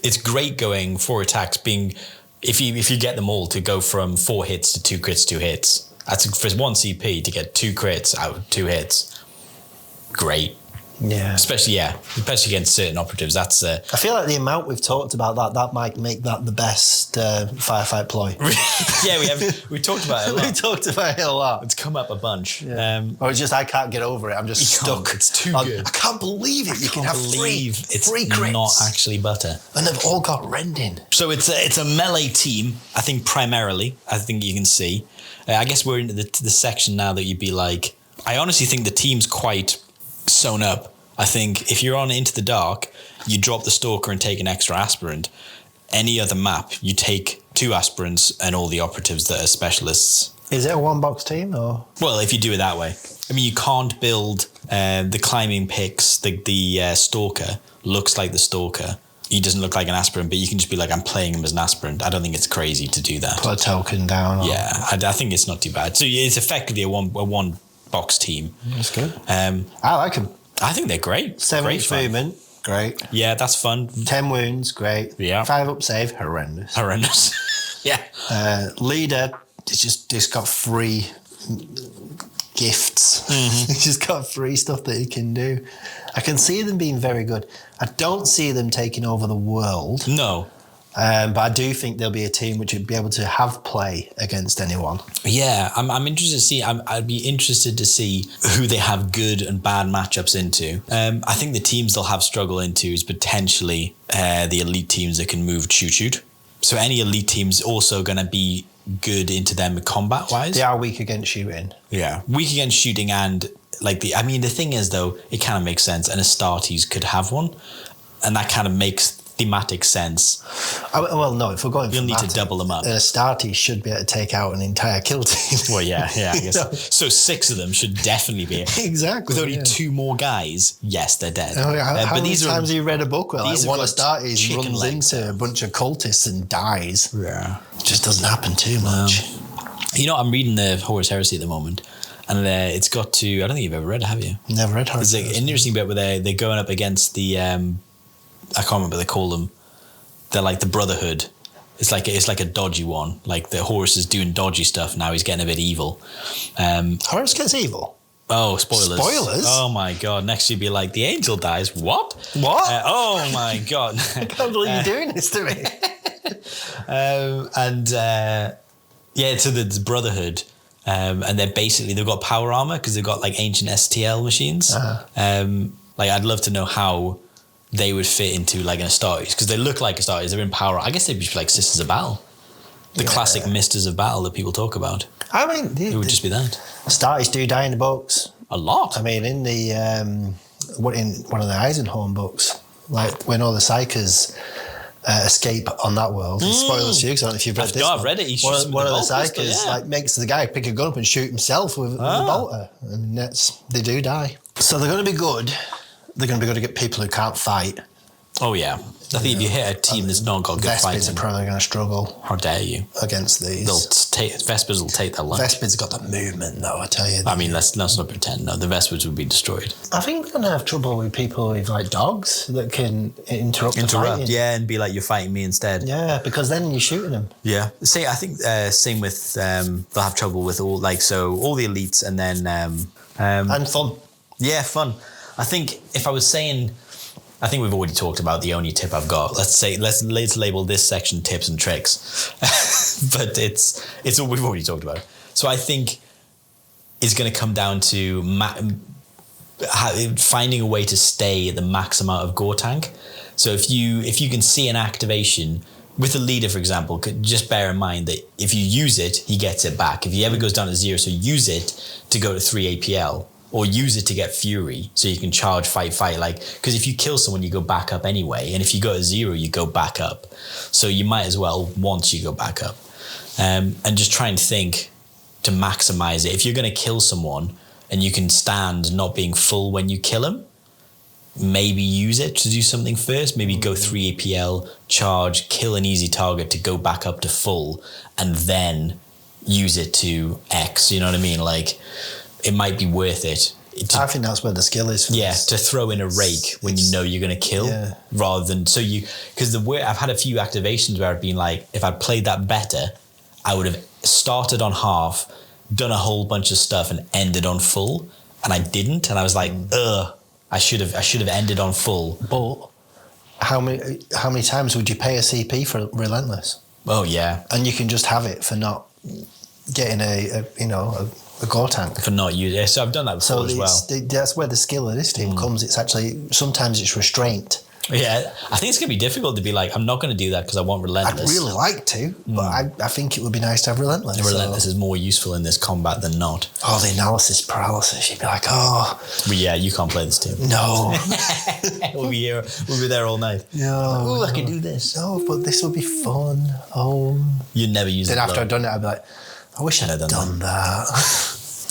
it's great going 4 attacks, being, if you get them all to go from 4 hits to 2 crits, 2 hits. That's for 1 CP to get 2 crits out of 2 hits. Great. Yeah. Especially against certain operatives. That's. I feel like the amount we've talked about that might make that the best firefight ploy. Yeah, we talked about it a lot. We talked about it a lot. It's come up a bunch. Yeah. Or it's just I can't get over it. I'm just stuck. It's too good. I can't believe it. You can have free crits. Not actually butter. And they've all got rending. So it's a melee team, I think, primarily. I think you can see. I guess we're into the section now that you'd be like... I honestly think the team's quite sewn up. I think if you're on Into the Dark, you drop the Stalker and take an extra aspirant. Any other map, you take 2 aspirants and all the operatives that are specialists. Is it a one-box team, or...? Well, if you do it that way. I mean, you can't build the climbing picks. The Stalker looks like the Stalker. He doesn't look like an aspirant, but you can just be like, I'm playing him as an aspirant. I don't think it's crazy to do that. Put a token down. Or... Yeah, I think it's not too bad. So it's effectively a one-box team. That's good. I like them. I think they're great. 7 inch movement, great. Yeah, that's fun. 10 wounds, great. Yeah. 5 up save, horrendous. Yeah. Leader, it's just got free gifts. Mm-hmm. He's just got free stuff that he can do. I can see them being very good. I don't see them taking over the world. No. But I do think there'll be a team which would be able to have play against anyone. Yeah, I'm interested to see. I'd be interested to see who they have good and bad matchups into. I think the teams they'll have struggle into is potentially the elite teams that can move shoot. So any elite team's also going to be good into them combat-wise. They are weak against shooting. Yeah, weak against shooting and the thing is though, it kind of makes sense, and Astartes could have one, and that kind of makes thematic sense. Well, no, if we're going you'll need to double them up. Astartes should be able to take out an entire kill team. Well, yeah, I guess. So 6 of them should definitely be exactly. With only 2 more guys, yes, they're dead. How many times have you read a book where like one Astartes runs into a bunch of cultists and dies? Yeah, it just doesn't happen too much. You know, I'm reading the Horus Heresy at the moment, and it's got to. I don't think you've ever read it, have you? Never read Horus Heresy. There's an interesting bit where they're going up against the. I can't remember what they call them. They're like the Brotherhood. It's like a dodgy one. Like the Horus is doing dodgy stuff now. He's getting a bit evil. Horus gets evil. Oh, spoilers! Spoilers! Oh my god! Next you'd be like, the angel dies. What? Oh my god! I can't believe you're doing this to me. So the Brotherhood, and they've got power armor because they've got like ancient STL machines. Uh-huh. I'd love to know how they would fit into like an Astartes, because they look like Astartes. They're in power. I guess they'd be like Sisters of Battle, the classic Misters of Battle that people talk about. I mean, it would just be that. Astartes do die in the books a lot. I mean, in the in one of the Eisenhorn books, like when all the Psychers escape on that world. Spoilers for you, because I don't know if you've read this. No, I've read it. One of the Psychers makes the guy pick a gun up and shoot himself with a bolter, and they do die. So they're going to be good. They're going to be good against people who can't fight. Oh yeah, I think if you hit a team that's not got good fighting, Vespids are probably going to struggle. How dare you against these? Vespids will take their lunch. Vespids got the movement, though. I tell you. I mean, let's not pretend. No, the Vespids would be destroyed. I think they're going to have trouble with people with like dogs that can interrupt the fighting. Yeah, and be like, you're fighting me instead. Yeah, because then you're shooting them. Yeah. See, I think same with they'll have trouble with all the elites, and then and fun. Yeah, fun. I think if I was saying, I think we've already talked about the only tip I've got. Let's label this section tips and tricks, but it's all we've already talked about. So I think it's going to come down to finding a way to stay at the max amount of gore tank. So if you can see an activation with a leader, for example, just bear in mind that if you use it, he gets it back. If he ever goes down to 0, so use it to go to 3 APL. Or use it to get fury, so you can charge, fight. Because if you kill someone, you go back up anyway. And if you go to 0, you go back up. So you might as well once you go back up. And just try and think to maximize it. If you're going to kill someone and you can stand not being full when you kill him, maybe use it to do something first. Maybe go 3 APL, charge, kill an easy target to go back up to full, and then use it to X. You know what I mean? Like, it might be worth it. I think that's where the skill is. To throw in a rake when you know you're going to kill, rather than because I've had a few activations where I've been like, if I'd played that better, I would have started on half, done a whole bunch of stuff, and ended on full, and I didn't, and I was like, ugh. I should have ended on full. But how many times would you pay a CP for Relentless? Oh yeah, and you can just have it for not getting a gore tank. For not using it. So I've done that before as well. That's where the skill of this team comes. It's actually, sometimes it's restraint. Yeah, I think it's going to be difficult to be like, I'm not going to do that because I want Relentless. I'd really like to, but I think it would be nice to have Relentless. Relentless is more useful in this combat than not. Oh, the analysis paralysis. You'd be like, oh. But yeah, you can't play this team. No. We'll be here. We'll be there all night. Yeah. Oh, I can do this. Oh, but this would be fun. Oh. You'd never use it. Then after I'd done it, I'd be like, I wish I'd done that.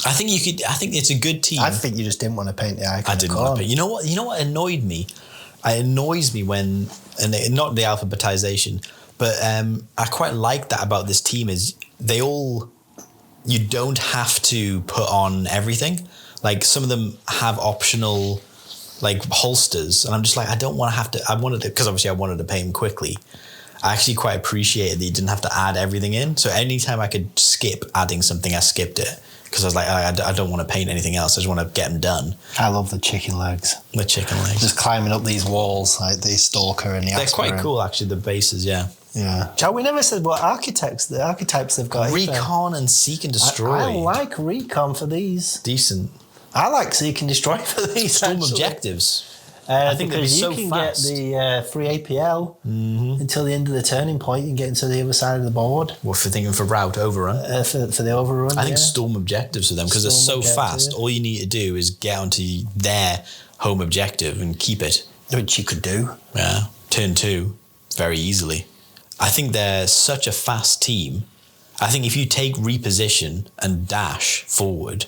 I think you could. I think it's a good team. I think you just didn't want to paint the icon. I didn't want to paint. You know what annoyed me? It annoys me when, not the alphabetization, but I quite like that about this team is you don't have to put on everything. Like some of them have optional like holsters, and I'm just like, I don't want to have to. I wanted to, because obviously I wanted to paint them quickly. I actually quite appreciated that you didn't have to add everything in. So anytime I could skip adding something, I skipped it. Because I was like, I don't want to paint anything else. I just want to get them done. I love the chicken legs. The chicken legs. Just climbing up these walls, like the Stalker and the They're quite cool, actually, the bases, yeah. Yeah. We never said what archetypes they've got. Recon and Seek and Destroy. I like Recon for these. Decent. I like Seek and Destroy for these. Storm Objectives. I think because you can get the free APL until the end of the turning point. You can get into the other side of the board. What for thinking for route overrun? For the overrun, I think Storm Objectives for them because they're so fast. All you need to do is get onto their home objective and keep it. Which you could do. Yeah. Turn 2 very easily. I think they're such a fast team. I think if you take reposition and dash forward,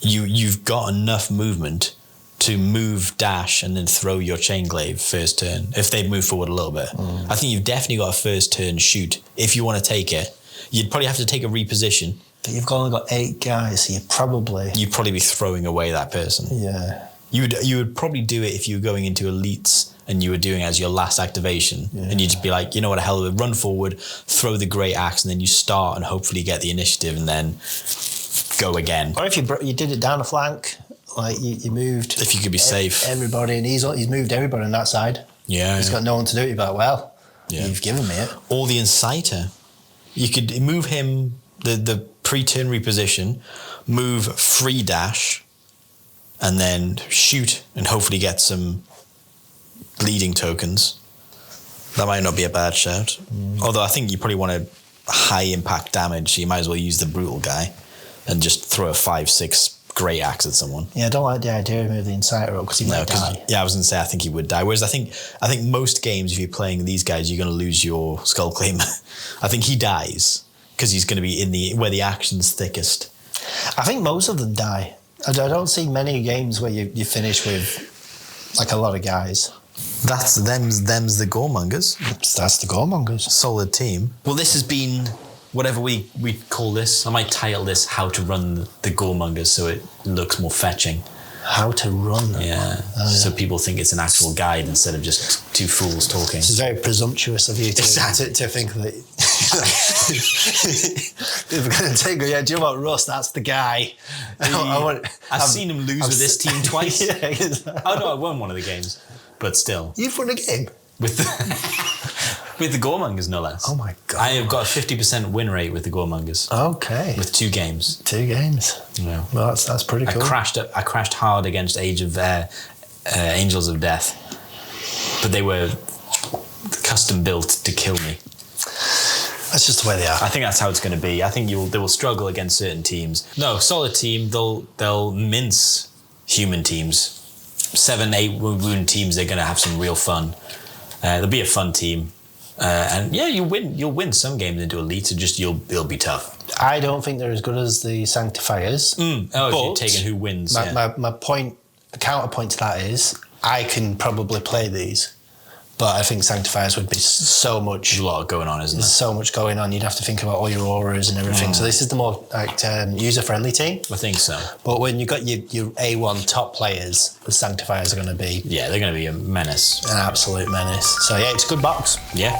you've got enough movement to move, dash, and then throw your chain glaive first turn, if they move forward a little bit. I think you've definitely got a first turn shoot. If you want to take it, you'd probably have to take a reposition. But you've only got 8 guys, so you'd probably be throwing away that person. Yeah. You would probably do it if you were going into elites and you were doing it as your last activation. Yeah. And you'd just be like, you know what, hell of it, run forward, throw the great axe, and then you start and hopefully get the initiative and then go again. Or if you did it down a flank, like you moved. If you could be safe. Everybody, and he's moved everybody on that side. Yeah. He's got no one to do it. You'd be like, well, you've given me it. Or the Inciter. You could move him, the pre-turn reposition, move free dash, and then shoot and hopefully get some bleeding tokens. That might not be a bad shout. Although I think you probably want a high impact damage, so you might as well use the brutal guy and just throw a 5-6 great axe at someone. Yeah, I don't like the idea of moving the Inciter up because he might die. Yeah, I was going to say I think he would die. Whereas I think most games, if you're playing these guys, you're going to lose your Skull Claim. I think he dies because he's going to be where the action's thickest. I think most of them die. I don't see many games where you finish with like a lot of guys. Them's the Goremongers. That's the Goremongers. Solid team. Well, this has been whatever we call this. I might title this "How to Run the Goremongers" so it looks more fetching. How to run them. Yeah. So people think it's an actual guide instead of just two fools talking. It's very presumptuous of you to think that if we're going to take, do you know what, Russ, that's the guy. I've seen him lose with this team twice. Yeah, exactly. Oh no, I won one of the games, but still. You've won a game? With the Goremongers, no less. Oh my God. I have got a 50% win rate with the Goremongers. Okay. With 2 games. 2 games. Yeah. Well, that's pretty cool. I crashed hard against Angels of Death, but they were custom built to kill me. That's just the way they are. I think that's how it's going to be. I think they will struggle against certain teams. No, solid team. They'll mince human teams. 7-8 wound teams. They're going to have some real fun. They'll be a fun team. And yeah, you'll win some games into elite. So just it'll be tough. I don't think they're as good as the Sanctifiers. If you're taking who wins. My point, the counterpoint to that is, I can probably play these, but I think Sanctifiers would be so much. There's a lot going on, isn't there? There's so much going on. You'd have to think about all your auras and everything. So this is the more user-friendly team. I think so. But when you've got your A1 top players, the Sanctifiers are going to be... Yeah, they're going to be a menace. An absolute menace. So yeah, it's a good box. Yeah.